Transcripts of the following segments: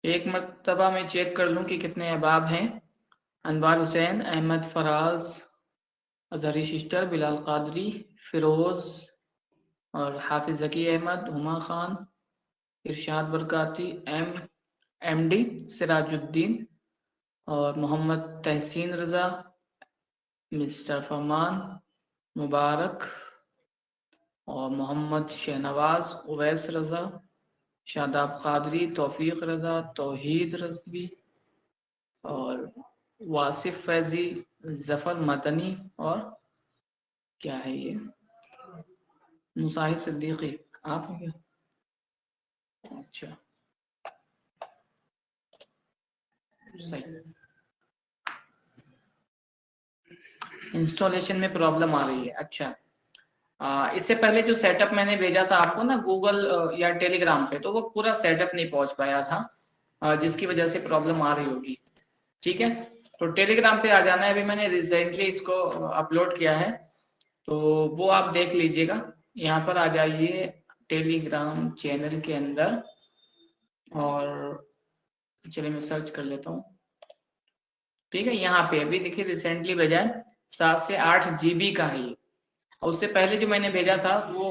एक मरतबा मैं चेक कर लूँ कि कितने अहबाब हैं। अनवार हुसैन, अहमद फराज, अजहरी सिस्टर, बिलाल कादरी, फिरोज और हाफिज जकी अहमद, हुमा खान, इरशाद बरकाती, एमडी सिराजुद्दीन और मोहम्मद तहसीन रजा, मिस्टर फरमान, मुबारक और मोहम्मद शहनवाज, उवैस रजा, शादाब कादरी, तौफीक रजा, तौहीद रजवी और वासिफ फैजी, जफर मदनी और क्या है ये, मुसाहिद सिद्दीकी। आप हैं क्या? अच्छा, सही। इंस्टॉलेशन में प्रॉब्लम आ रही है। अच्छा, इससे पहले जो सेटअप मैंने भेजा था आपको ना गूगल या टेलीग्राम पे, तो वो पूरा सेटअप नहीं पहुंच पाया था, जिसकी वजह से प्रॉब्लम आ रही होगी। ठीक है, तो टेलीग्राम पे आ जाना है। अभी मैंने रिसेंटली इसको अपलोड किया है, तो वो आप देख लीजिएगा। यहाँ पर आ जाइए टेलीग्राम चैनल के अंदर, और चलिए मैं सर्च कर लेता हूँ। ठीक है, यहाँ पे अभी देखिए रिसेंटली भेजा है, 7 से 8 GB का है ये। और उससे पहले जो मैंने भेजा था वो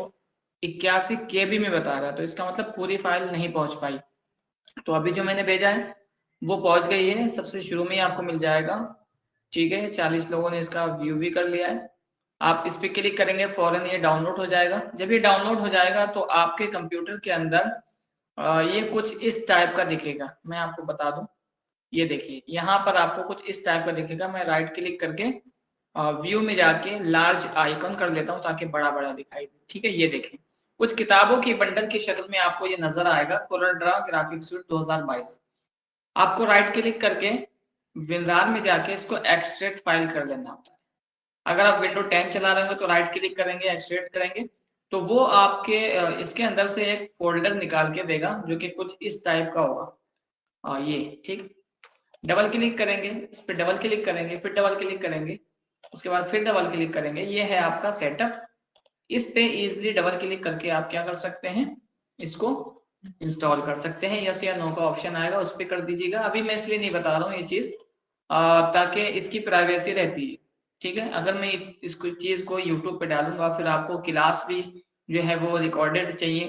81 KB में बता रहा है, तो इसका मतलब पूरी फाइल नहीं पहुंच पाई। तो अभी जो मैंने भेजा है वो पहुंच गई है, सबसे शुरू में ही आपको मिल जाएगा। ठीक है, 40 लोगों ने इसका व्यू भी कर लिया है। आप इस पे क्लिक करेंगे, फौरन ये डाउनलोड हो जाएगा। जब ये डाउनलोड हो जाएगा तो आपके कंप्यूटर के अंदर ये कुछ इस टाइप का दिखेगा। मैं आपको बता दूं, ये देखिए यहाँ पर आपको कुछ इस टाइप का दिखेगा। मैं राइट क्लिक करके व्यू में जाके लार्ज आइकन कर लेता हूँ ताकि बड़ा बड़ा दिखाई दे। ठीक है, ये देखें, कुछ किताबों की बंडल की शक्ल में आपको ये नजर आएगा, कोरल ड्रा ग्राफिक सूट 2022। आपको राइट क्लिक करके विंदार में जाके इसको एक्सट्रैक्ट फाइल कर लेना होता है। अगर आप विंडो 10 चला रहे हो तो राइट क्लिक करेंगे, एक्सट्रैक्ट करेंगे, तो वो आपके इसके अंदर से एक फोल्डर निकाल के देगा जो कि कुछ इस टाइप का होगा। ये ठीक, डबल क्लिक करेंगे, इस पर डबल क्लिक करेंगे, फिर डबल क्लिक करेंगे, उसके बाद फिर डबल क्लिक करेंगे। ये है आपका सेटअप। इस पे इजिली डबल क्लिक करके आप क्या कर सकते हैं, इसको इंस्टॉल कर सकते हैं। यस या नो का ऑप्शन आएगा, उस पर कर दीजिएगा। अभी मैं इसलिए नहीं बता रहा हूँ ये चीज, ताकि इसकी प्राइवेसी रहती है। ठीक है, अगर मैं इसको चीज को यूट्यूब पे डालूंगा, फिर आपको क्लास भी जो है वो रिकॉर्डेड चाहिए,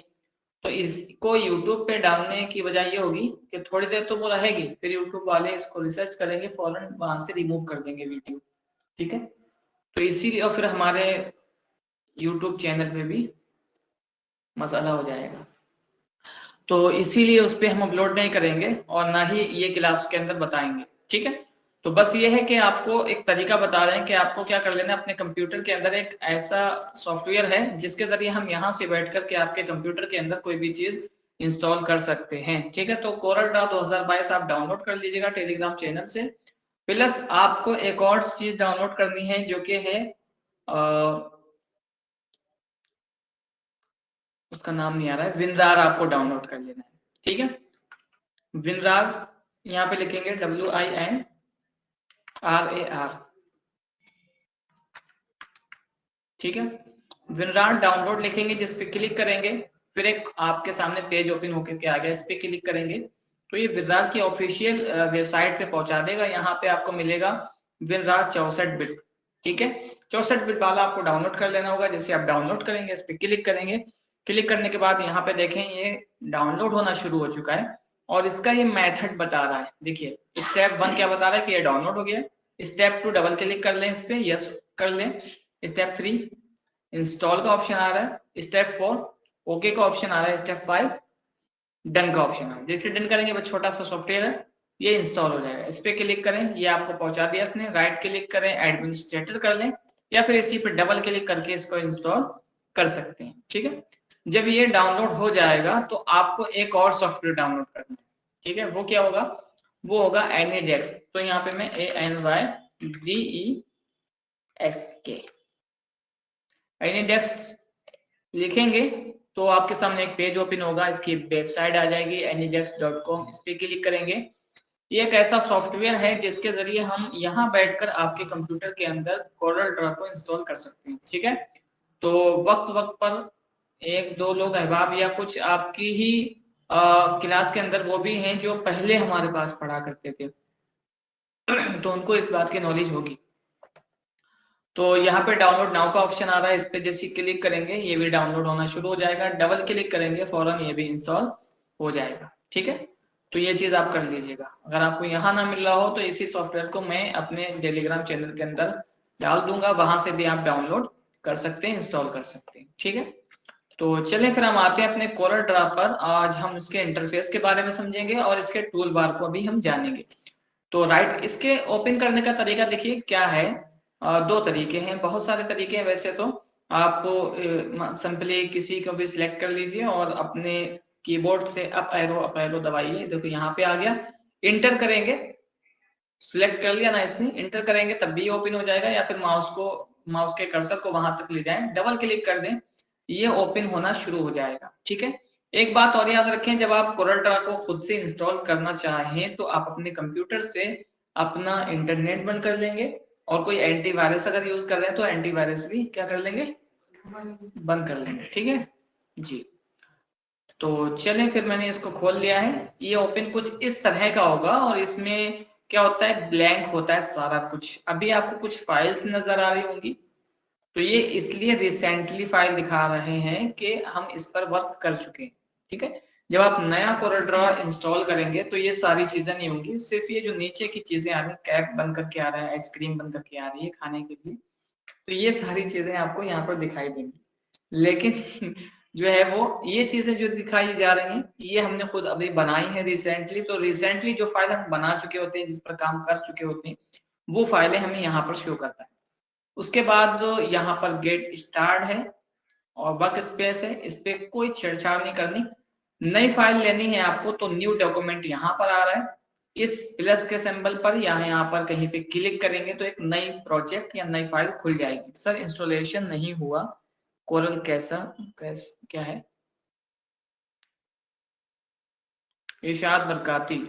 तो इसको यूट्यूब पे डालने की वजह ये होगी कि थोड़ी देर तो वो रहेगी, फिर यूट्यूब वाले इसको रिसर्च करेंगे, फौरन वहां से रिमूव कर देंगे वीडियो। ठीक है, तो इसीलिए, और फिर हमारे यूट्यूब चैनल पे भी मसाला हो जाएगा, तो इसीलिए उस पर हम अपलोड नहीं करेंगे और ना ही ये क्लास के अंदर बताएंगे। ठीक है, तो बस ये है कि आपको एक तरीका बता रहे हैं कि आपको क्या कर लेना है। अपने कंप्यूटर के अंदर एक ऐसा सॉफ्टवेयर है जिसके जरिए हम यहाँ से बैठ करके आपके कंप्यूटर के अंदर कोई भी चीज इंस्टॉल कर सकते हैं। ठीक है, तो कोरल ड्रा 2022 आप डाउनलोड कर लीजिएगा टेलीग्राम चैनल से। प्लस आपको एक और चीज डाउनलोड करनी है जो कि है उसका नाम नहीं आ रहा है, विंदार आपको डाउनलोड कर लेना है। ठीक है, विनरार यहाँ पे लिखेंगे WINRAR। ठीक है, विनरार डाउनलोड लिखेंगे, जिस पे क्लिक करेंगे फिर एक आपके सामने पेज ओपन होकर के आ गया, इस पे क्लिक करेंगे तो ये विनरार की ऑफिशियल वेबसाइट पे पहुंचा देगा। यहाँ पे आपको मिलेगा विनरार 64 बिट। ठीक है, 64 बिट वाला आपको डाउनलोड कर लेना होगा। जैसे आप डाउनलोड करेंगे, इस पे क्लिक करेंगे, क्लिक करने के बाद यहाँ पे देखें ये डाउनलोड होना शुरू हो चुका है और इसका ये मेथड बता रहा है। देखिए स्टेप 1 क्या बता रहा है कि ये डाउनलोड हो गया। स्टेप 2 डबल क्लिक कर लें इस पे, यस कर लें। स्टेप 3 इंस्टॉल का ऑप्शन आ रहा है। स्टेप 4 ओके का ऑप्शन आ रहा है। स्टेप 5 डन का ऑप्शन है। जैसे डन करेंगे बस छोटा सा सॉफ्टवेयर है, ये इंस्टॉल हो जाएगा। इस पे क्लिक करें, ये आपको पहुंचा दिया इसने। राइट क्लिक करें, एडमिनिस्ट्रेटर कर लें, या फिर इसी पे डबल क्लिक करके इसको इंस्टॉल कर सकते हैं। ठीक है, जब ये डाउनलोड हो जाएगा तो आपको एक और सॉफ्टवेयर डाउनलोड करना है। ठीक है, वो क्या होगा, वो होगा एनीडेस्क। तो यहाँ पे मैं ANYDESK एनीडेस्क लिखेंगे तो आपके सामने एक पेज ओपन होगा, इसकी वेबसाइट आ जाएगी anydesk.com। इस पे क्लिक करेंगे। ये एक ऐसा सॉफ्टवेयर है जिसके जरिए हम यहाँ बैठकर आपके कंप्यूटर के अंदर कोरल ड्रा को इंस्टॉल कर सकते हैं। ठीक है, तो वक्त वक्त पर एक दो लोग अहबाब या कुछ आपकी ही क्लास के अंदर वो भी हैं जो पहले हमारे पास पढ़ा करते थे तो उनको इस बात की नॉलेज होगी। तो यहाँ पे डाउनलोड नाउ का ऑप्शन आ रहा है, इस पे जैसे क्लिक करेंगे ये भी डाउनलोड होना शुरू हो जाएगा, डबल क्लिक करेंगे फौरन ये भी इंस्टॉल हो जाएगा। ठीक है, तो ये चीज आप कर लीजिएगा। अगर आपको यहाँ ना मिल रहा हो तो इसी सॉफ्टवेयर को मैं अपने टेलीग्राम चैनल के अंदर डाल दूंगा, वहां से भी आप डाउनलोड कर सकते हैं, इंस्टॉल कर सकते हैं। ठीक है, तो चलिए फिर हम आते हैं अपने कोरल ड्रा पर। आज हम इसके इंटरफेस के बारे में समझेंगे और इसके टूल बार को भी हम जानेंगे। तो राइट, इसके ओपन करने का तरीका देखिए क्या है। दो तरीके हैं, बहुत सारे तरीके हैं वैसे तो। आप सिंपली किसी को भी सिलेक्ट कर लीजिए और अपने कीबोर्ड से अप एरो दबाइए, देखो यहाँ पे आ गया। इंटर करेंगे, सिलेक्ट कर लिया ना इसने, इंटर करेंगे तब भी ओपन हो जाएगा, या फिर माउस के कर्सर को वहां तक ले जाएं, डबल क्लिक कर दें, ये ओपन होना शुरू हो जाएगा। ठीक है, एक बात और याद रखें, जब आप कोरल ड्रा को खुद से इंस्टॉल करना चाहें तो आप अपने कंप्यूटर से अपना इंटरनेट बंद कर लेंगे, और कोई एंटीवायरस अगर यूज कर रहे हैं तो एंटीवायरस भी क्या कर लेंगे, बंद कर लेंगे। ठीक है जी, तो चलें फिर मैंने इसको खोल लिया है। ये ओपन कुछ इस तरह का होगा और इसमें क्या होता है, ब्लैंक होता है सारा कुछ। अभी आपको कुछ फाइल्स नजर आ रही होंगी, तो ये इसलिए रिसेंटली फाइल दिखा रहे हैं कि हम इस पर वर्क कर चुके हैं। ठीक है, जब आप नया कोरल ड्रा इंस्टॉल करेंगे तो ये सारी चीजें नहीं होंगी, सिर्फ ये जो नीचे की चीजें आ रही है, कैप बन करके आ रहा है, आइसक्रीम बन करके आ रही है खाने के लिए, तो ये सारी चीजें आपको यहाँ पर दिखाई देंगी। लेकिन जो है वो ये चीजें जो दिखाई जा रही हैं ये हमने खुद अभी बनाई है रिसेंटली, तो रिसेंटली जो फाइल हम बना चुके होते हैं, जिस पर काम कर चुके होते हैं, वो फाइलें हमें यहाँ पर शो करता है। उसके बाद जो यहाँ पर गेट स्टार्ट है और वर्क स्पेस है, इस पे कोई छेड़छाड़ नहीं करनी। नई फाइल लेनी है आपको तो न्यू डॉक्यूमेंट यहाँ पर आ रहा है, इस प्लस के सिंबल पर यहाँ पर कहीं पे क्लिक करेंगे तो एक नई प्रोजेक्ट या नई फाइल खुल जाएगी। सर इंस्टॉलेशन नहीं हुआ, कोरल क्या है, इरशाद बरकाती।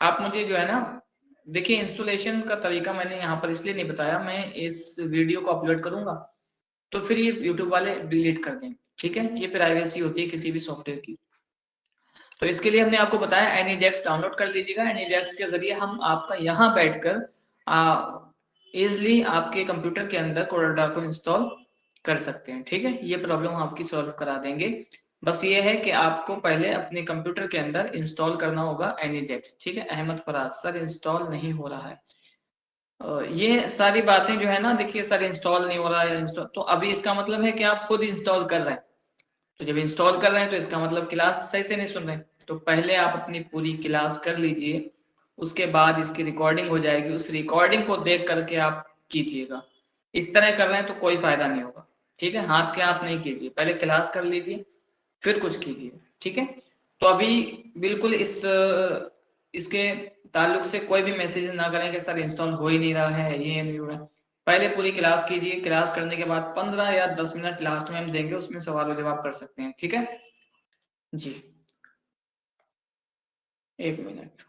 आप मुझे जो है ना, देखिए इंस्टॉलेशन का तरीका मैंने यहाँ पर इसलिए नहीं बताया, मैं इस वीडियो को अपलोड करूंगा तो फिर ये यूट्यूब वाले डिलीट कर देंगे। ठीक है, ये प्राइवेसी होती है किसी भी सॉफ्टवेयर की। तो इसके लिए हमने आपको बताया एनीडेक्स डाउनलोड कर लीजिएगा। एनीडेक्स के जरिए हम आपका यहाँ बैठकर इजिली आपके कंप्यूटर के अंदर कोरल ड्रा को इंस्टॉल कर सकते हैं। ठीक है, ये प्रॉब्लम आपकी सॉल्व करा देंगे। बस ये है कि आपको पहले अपने कंप्यूटर के अंदर इंस्टॉल करना होगा एनीडेक्स। ठीक है, अहमद फराज सर इंस्टॉल नहीं हो रहा है। ये सारी बातें जो है ना, देखिए सर इंस्टॉल नहीं हो रहा है, इंस्टॉल, तो अभी इसका मतलब है कि आप खुद इंस्टॉल कर रहे हैं। तो जब इंस्टॉल कर रहे हैं तो इसका मतलब क्लास सही से नहीं सुन रहे। तो पहले आप अपनी पूरी क्लास कर लीजिए, उसके बाद इसकी रिकॉर्डिंग हो जाएगी, उस रिकॉर्डिंग को देख करके आप कीजिएगा। इस तरह कर रहे हैं तो कोई फायदा नहीं होगा। ठीक है, हाथ के हाथ नहीं कीजिए, पहले क्लास कर लीजिए फिर कुछ कीजिए। ठीक है, तो अभी बिल्कुल इसके ताल्लुक से कोई भी मैसेज ना करें कि सर इंस्टॉल हो ही नहीं रहा है, ये नहीं हो रहा है। पहले पूरी क्लास कीजिए, क्लास करने के बाद 15 या 10 मिनट लास्ट में हम देंगे, उसमें सवाल और जवाब कर सकते हैं। ठीक है जी, एक मिनट।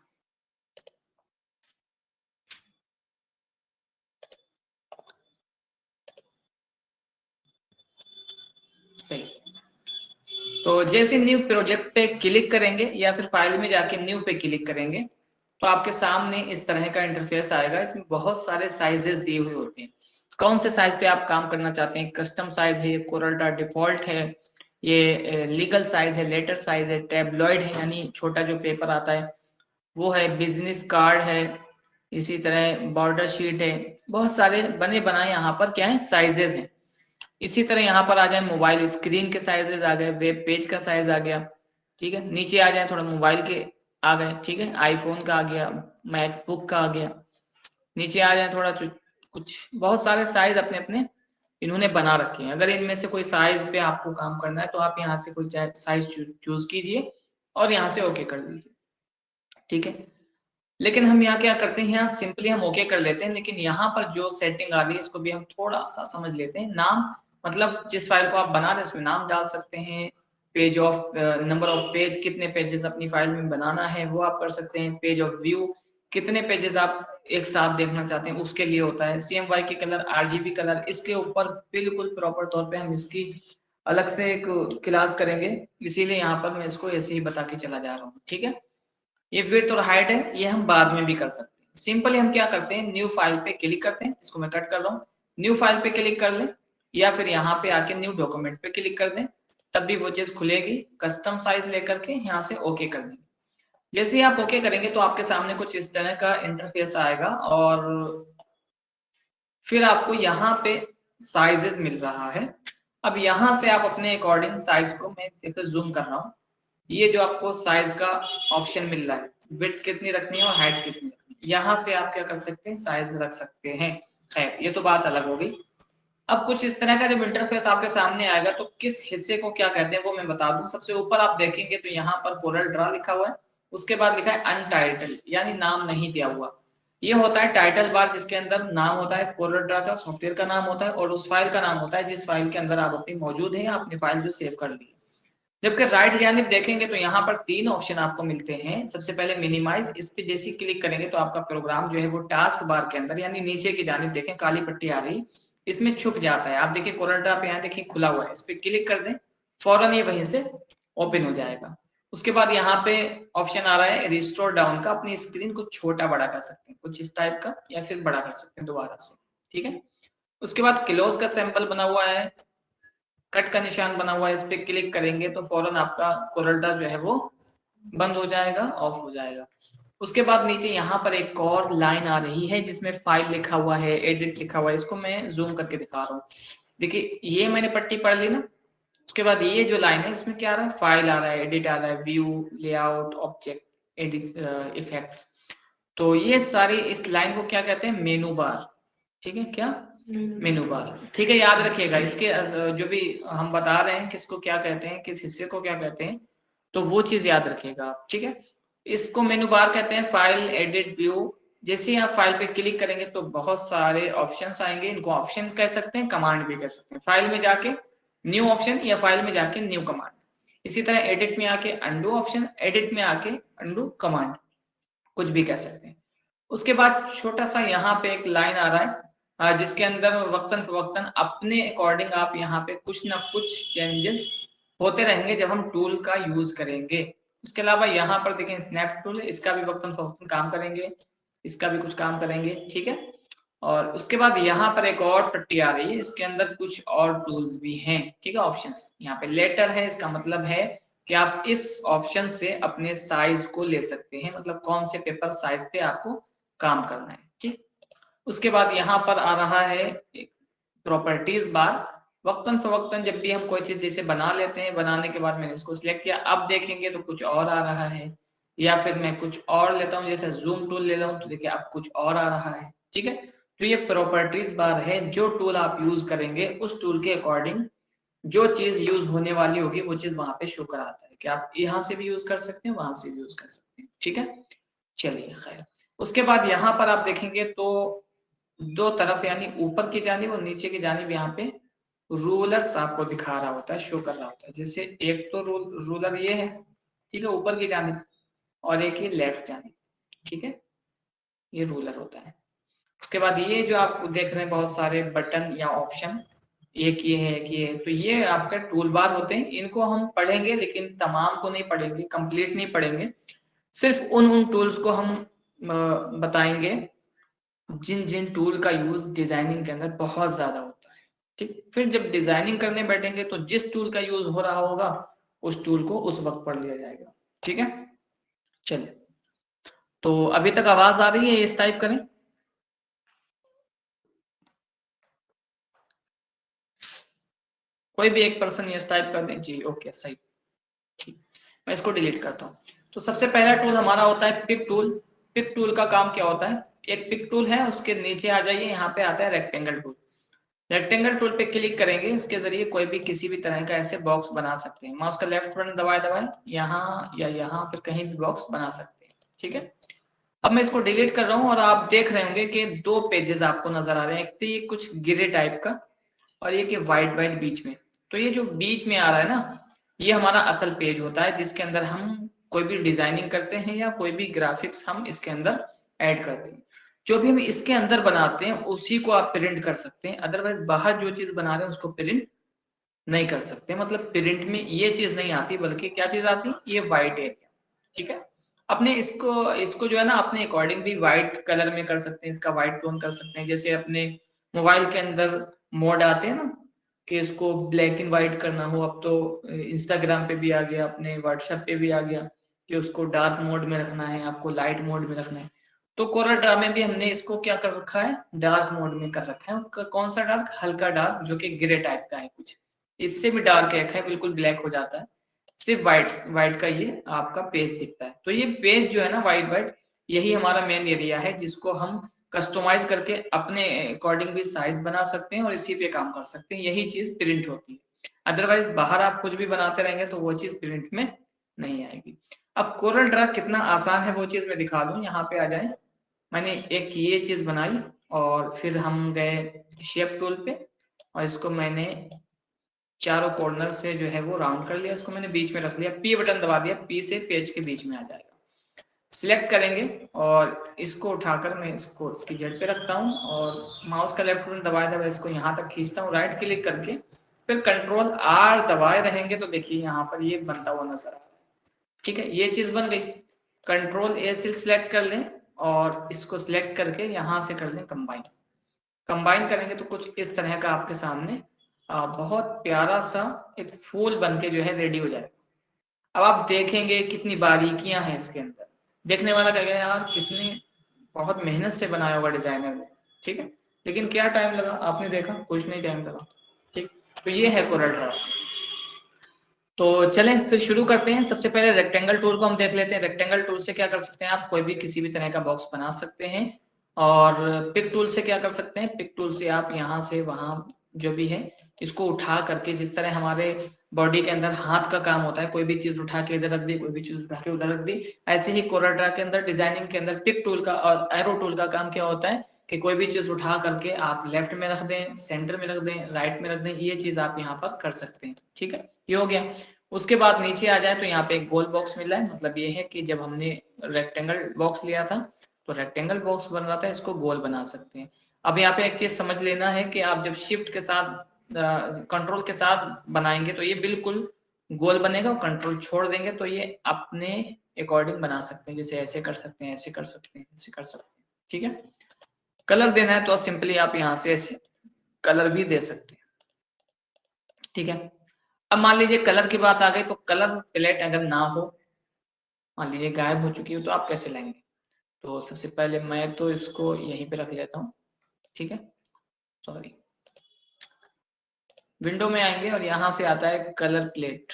सही, तो जैसे न्यू प्रोजेक्ट पे क्लिक करेंगे या फिर फाइल में जाके न्यू पे क्लिक करेंगे तो आपके सामने इस तरह का इंटरफेस आएगा। इसमें बहुत सारे साइजेस दिए हुए होते हैं, कौन से साइज पे आप काम करना चाहते हैं। कस्टम साइज है, ये कोरल ड्रा डिफॉल्ट है, ये लीगल साइज है, लेटर साइज है, टैबलॉइड है यानी छोटा जो पेपर आता है वो है, बिजनेस कार्ड है, इसी तरह बॉर्डर शीट है। बहुत सारे बने बनाए यहाँ पर क्या है, साइजेस हैं। इसी तरह यहाँ पर आ जाए मोबाइल स्क्रीन के साइजेस आ गए, वेब पेज का साइज आ गया। ठीक है, नीचे आ जाए थोड़ा मोबाइल के आ गए। ठीक है, आईफोन का आ गया, मैकबुक का आ गया। नीचे आ जाए थोड़ा कुछ बहुत सारे साइज अपने अपने इन्होंने बना रखे हैं। अगर इनमें से कोई साइज पे आपको काम करना है तो आप यहाँ से कोई साइज चूज कीजिए और यहाँ से ओके कर दीजिए। ठीक है, लेकिन हम यहाँ क्या करते हैं, यहाँ सिंपली हम ओके कर लेते हैं, लेकिन यहाँ पर जो सेटिंग आ रही है इसको भी हम थोड़ा सा समझ लेते हैं। नाम मतलब जिस फाइल को आप बना रहे हैं उसमें नाम डाल सकते हैं, page of number of page, कितने पेजेस अपनी फाइल में बनाना है वो आप कर सकते हैं। पेज ऑफ व्यू, कितने पेजेस आप एक साथ देखना चाहते हैं उसके लिए होता है। CMYK कलर, RGB कलर, इसके ऊपर बिल्कुल प्रॉपर तौर पे हम इसकी अलग से एक क्लास करेंगे, इसीलिए यहाँ पर मैं इसको ऐसे ही बता के चला जा रहा हूँ। ठीक है, ये विड्थ और हाइट है, ये हम बाद में भी कर सकते हैं। सिंपली हम क्या करते हैं, न्यू फाइल पे क्लिक करते हैं, इसको मैं कट कर रहा हूँ, न्यू फाइल पे क्लिक कर लें या फिर यहाँ पे आके न्यू डॉक्यूमेंट पे क्लिक कर दें, तब भी वो चीज खुलेगी। कस्टम साइज लेकर के यहाँ से ओके कर देंगे। जैसे ही आप ओके करेंगे तो आपके सामने कुछ इस तरह का इंटरफेस आएगा और फिर आपको यहाँ पे साइजेस मिल रहा है। अब यहाँ से आप अपने अकॉर्डिंग साइज को, मैं देखो जूम कर रहा हूँ, ये जो आपको साइज का ऑप्शन मिल रहा है, विड्थ कितनी रखनी है और हाइट कितनी रखनी है, यहाँ से आप क्या कर सकते हैं, साइज रख सकते हैं। खैर ये तो बात अलग हो गई। अब कुछ इस तरह का जब इंटरफेस आपके सामने आएगा तो किस हिस्से को क्या कहते हैं वो मैं बता दूं। सबसे ऊपर आप देखेंगे तो यहाँ पर कोरल ड्रा लिखा हुआ है, उसके बाद लिखा है अनटाइटल, यानी नाम नहीं दिया हुआ। ये होता है टाइटल बार, जिसके अंदर नाम होता है, कोरल ड्रा का सॉफ्टवेयर का नाम होता है और उस फाइल का नाम होता है जिस फाइल के अंदर आप अपनी मौजूद है या अपनी फाइल जो सेव कर ली है। जबकि राइट जानिब देखेंगे तो यहाँ पर तीन ऑप्शन आपको मिलते हैं। सबसे पहले मिनिमाइज, इस पे जैसे क्लिक करेंगे तो आपका प्रोग्राम जो है वो टास्क बार के अंदर, यानी नीचे की जानिब देखें काली पट्टी आ रही, इसमें छुप जाता है। आप देखिए कोरल ड्रा पे यहाँ देखिए खुला हुआ है, इस पे क्लिक कर दें, फौरन ये वहीं से ओपन हो जाएगा। उसके बाद यहाँ पे ऑप्शन आ रहा है रिस्टोर डाउन का, अपनी स्क्रीन को छोटा बड़ा कर सकते हैं कुछ इस टाइप का, या फिर बड़ा कर सकते हैं दोबारा से। ठीक है, उसके बाद क्लोज का सैंपल बना हुआ है, कट का निशान बना हुआ है, इस पे क्लिक करेंगे तो फौरन आपका कोरल ड्रा जो है वो बंद हो जाएगा, ऑफ हो जाएगा। उसके बाद नीचे यहाँ पर एक और लाइन आ रही है जिसमें फाइल लिखा हुआ है, एडिट लिखा हुआ है, इसको मैं जूम करके दिखा रहा हूँ। देखिए ये मैंने पट्टी पढ़ ली ना, उसके बाद ये जो लाइन है इसमें क्या आ रहा है, फाइल आ रहा है, एडिट आ रहा है, view, layout, object, edit, effects. तो ये सारी इस लाइन को क्या कहते हैं, मेनू बार। ठीक है, क्या मेनू बार। ठीक है, याद रखिएगा इसके जो भी हम बता रहे हैं किसको क्या कहते हैं, किस हिस्से को क्या कहते हैं, तो वो चीज याद रखिएगा आप। ठीक है, इसको मेनू बार कहते हैं, फाइल, एडिट, व्यू। जैसे ही आप फाइल पे क्लिक करेंगे तो बहुत सारे ऑप्शंस आएंगे, इनको ऑप्शन कह सकते हैं, कमांड भी कह सकते हैं। फाइल में जाके न्यू ऑप्शन या फाइल में जाके न्यू कमांड। इसी तरह एडिट में आके अंडू ऑप्शन, एडिट में आके अंडू कमांड, कुछ भी कह सकते हैं। उसके बाद छोटा सा यहाँ पे एक लाइन आ रहा है, जिसके अंदर वक्तन फवक्तन अपने अकॉर्डिंग आप यहाँ पे कुछ ना कुछ चेंजेस होते रहेंगे जब हम टूल का यूज करेंगे। उसके अलावा यहाँ पर देखें स्नैप टूल, इसका भी वक्तन फवक्तन काम करेंगे, इसका भी कुछ काम करेंगे। ठीक है, और उसके बाद यहाँ पर एक और पट्टी आ रही है, इसके अंदर कुछ और टूल्स भी हैं। ठीक है, ऑप्शंस, यहाँ पे लेटर है, इसका मतलब है कि आप इस ऑप्शन से अपने साइज को ले सकते हैं, मतलब कौन से पेपर साइज पे आपको काम करना है। ठीक, उसके बाद यहाँ पर आ रहा है प्रॉपर्टीज बार। वक्तन फवक्तन जब भी हम कोई चीज जैसे बना लेते हैं, बनाने के बाद मैंने इसको सिलेक्ट किया, अब देखेंगे तो कुछ और आ रहा है, या फिर मैं कुछ और लेता हूँ, जैसे जूम टूल ले रहा हूँ तो देखिए अब कुछ और आ रहा है। ठीक है, तो ये प्रॉपर्टीज बार है, जो टूल आप यूज करेंगे उस टूल के अकॉर्डिंग जो चीज यूज होने वाली होगी वो चीज वहां पे शो कराता है कि आप यहाँ से भी यूज कर सकते हैं, वहां से भी यूज कर सकते हैं। ठीक है, चलिए खैर। उसके बाद यहाँ पर आप देखेंगे तो दो तरफ, यानी ऊपर की जानिब और नीचे की जानिब, यहाँ पे रूलर्स आपको दिखा रहा होता है, शो कर रहा होता है। जैसे एक तो रूलर ये है, ठीक है, ऊपर की जानिब, और एक ये लेफ्ट जानिब। ठीक है, ये रूलर होता है। उसके बाद ये जो आप देख रहे हैं बहुत सारे बटन या ऑप्शन, एक ये है, एक ये है, तो ये आपके टूल बार होते हैं। इनको हम पढ़ेंगे लेकिन तमाम को नहीं पढ़ेंगे, कंप्लीट नहीं पढ़ेंगे, सिर्फ उन उन टूल्स को हम बताएंगे जिन जिन टूल का यूज डिजाइनिंग के अंदर बहुत ज्यादा होता है। ठीक, फिर जब डिजाइनिंग करने बैठेंगे तो जिस टूल का यूज हो रहा होगा उस टूल को उस वक्त पढ़ लिया जाएगा। ठीक है, चलिए, तो अभी तक आवाज आ रही है, इस टाइप करें। कोई भी एक पर्सन यस टाइप कर दें जी, ओके सही। ठीक, मैं इसको डिलीट करता हूँ। तो सबसे पहला टूल हमारा होता है पिक टूल। पिक टूल का काम क्या होता है, एक पिक टूल है, उसके नीचे आ जाइए, यहाँ पे आता है रेक्टेंगल टूल। रेक्टेंगल टूल पे क्लिक करेंगे, इसके जरिए कोई भी किसी भी तरह का ऐसे बॉक्स बना सकते हैं। माउस का लेफ्ट बटन दबाए दबाए यहाँ या यहाँ फिर कहीं भी बॉक्स बना सकते हैं। ठीक है, अब मैं इसको डिलीट कर रहा हूँ और आप देख रहे होंगे कि दो पेजेस आपको नजर आ रहे हैं, एक तो ये कुछ ग्रे टाइप का और ये कि वाइट वाइट बीच में। तो ये जो बीच में आ रहा है ना, ये हमारा असल पेज होता है जिसके अंदर हम कोई भी डिजाइनिंग करते हैं या कोई भी ग्राफिक्स हम इसके अंदर ऐड करते हैं। जो भी हम इसके अंदर बनाते हैं उसी को आप प्रिंट कर सकते हैं, अदरवाइज बाहर जो चीज बना रहे हैं उसको प्रिंट नहीं कर सकते, मतलब प्रिंट में ये चीज नहीं आती, बल्कि क्या चीज आती, ये व्हाइट एरिया। ठीक है, अपने इसको इसको जो है ना अपने अकॉर्डिंग भी व्हाइट कलर में कर सकते हैं, इसका व्हाइट टोन कर सकते हैं। जैसे अपने मोबाइल के अंदर मोड आते हैं ना कि इसको ब्लैक एंड व्हाइट करना हो, अब तो इंस्टाग्राम पे भी आ गया, अपने व्हाट्सएप पे भी आ गया कि उसको डार्क मोड में रखना है, आपको लाइट मोड में रखना है। तो कोरल ड्रा में भी हमने इसको क्या कर रखा है, डार्क मोड में कर रखा है। कौन सा डार्क, हल्का डार्क, जो कि ग्रे टाइप का है कुछ, इससे भी डार्क एक है, बिल्कुल ब्लैक हो जाता है, सिर्फ व्हाइट व्हाइट का ये आपका पेज दिखता है। तो ये पेज जो है ना व्हाइट व्हाइट, यही हमारा मेन एरिया है जिसको हम कस्टमाइज करके अपने अकॉर्डिंग भी साइज बना सकते हैं और इसी पे काम कर सकते हैं, यही चीज प्रिंट होती है। अदरवाइज बाहर आप कुछ भी बनाते रहेंगे तो वो चीज प्रिंट में नहीं आएगी। अब कोरल ड्रा कितना आसान है वो चीज मैं दिखा दूं, यहाँ पे आ जाए। मैंने एक ये चीज बनाई और फिर हम गए शेप टूल पे और इसको मैंने चारों कॉर्नर से जो है वो राउंड कर लिया, इसको मैंने बीच में रख लिया, पी बटन दबा दिया, पी से पेज के बीच में आ जाएगा। सिलेक्ट करेंगे और इसको उठाकर मैं इसको इसकी जेड पे रखता हूँ और माउस का लेफ्ट बटन दबाए दबाए इसको यहाँ तक खींचता हूँ, राइट क्लिक करके फिर कंट्रोल आर दबाए रहेंगे तो देखिए यहाँ पर ये बनता हुआ नजर आ रहा है। ठीक है, ये चीज बन गई। कंट्रोल ए से सिलेक्ट कर लें और इसको सिलेक्ट करके यहाँ से कर लें कंबाइन। कंबाइन करेंगे तो कुछ इस तरह का आपके सामने बहुत प्यारा सा एक फूल बन के जो है रेडी हो जाएगा। अब आप देखेंगे कितनी बारीकियां हैं इसके अंदर, देखने वाला कहेगा यार कितनी बहुत मेहनत से बनाया हुआ डिजाइनर ने। ठीक है, लेकिन क्या टाइम लगा, आपने देखा कुछ नहीं टाइम लगा। ठीक, तो ये है कोरल ड्रा। तो चलें फिर शुरू करते हैं। सबसे पहले रेक्टेंगल टूल को हम देख लेते हैं। रेक्टेंगल टूल से क्या कर सकते हैं, आप कोई भी किसी भी तरह का बॉक्स बना सकते हैं। और पिक टूल से क्या कर सकते हैं, पिक टूल से आप यहाँ से वहां जो भी है इसको उठा करके, जिस तरह हमारे बॉडी के अंदर हाथ का काम होता है, कोई भी चीज उठा के इधर रख दी, कोई भी चीज उठा के उधर रख दी, ऐसे ही कोरल ड्रा के अंदर डिजाइनिंग के अंदर पिक टूल का और एरो टूल का काम क्या होता है कि कोई भी चीज उठा करके आप लेफ्ट में रख दें, सेंटर में रख दें, राइट में रख दें, ये चीज आप यहाँ पर कर सकते हैं। ठीक है, ये हो गया। उसके बाद नीचे आ जाए तो यहाँ पे एक गोल बॉक्स मिला है, मतलब ये है कि जब हमने रेक्टेंगल बॉक्स लिया था तो रेक्टेंगल बॉक्स बन रहा था, इसको गोल बना सकते हैं। अब यहाँ पे एक चीज समझ लेना है कि आप जब शिफ्ट के साथ कंट्रोल के साथ बनाएंगे तो ये बिल्कुल गोल बनेगा, और कंट्रोल छोड़ देंगे तो ये अपने अकॉर्डिंग बना सकते हैं, जैसे ऐसे कर सकते हैं, ऐसे कर सकते हैं, ऐसे कर सकते हैं। ठीक है, कलर देना है तो सिंपली आप यहाँ से ऐसे कलर भी दे सकते हैं। ठीक है, अब मान लीजिए कलर की बात आ गई, तो कलर प्लेट अगर ना हो, मान लीजिए गायब हो चुकी हो, तो आप कैसे लाएंगे। तो सबसे पहले मैं तो इसको यहीं पे रख लेता हूँ। ठीक है, सॉरी, विंडो में आएंगे और यहाँ से आता है कलर प्लेट,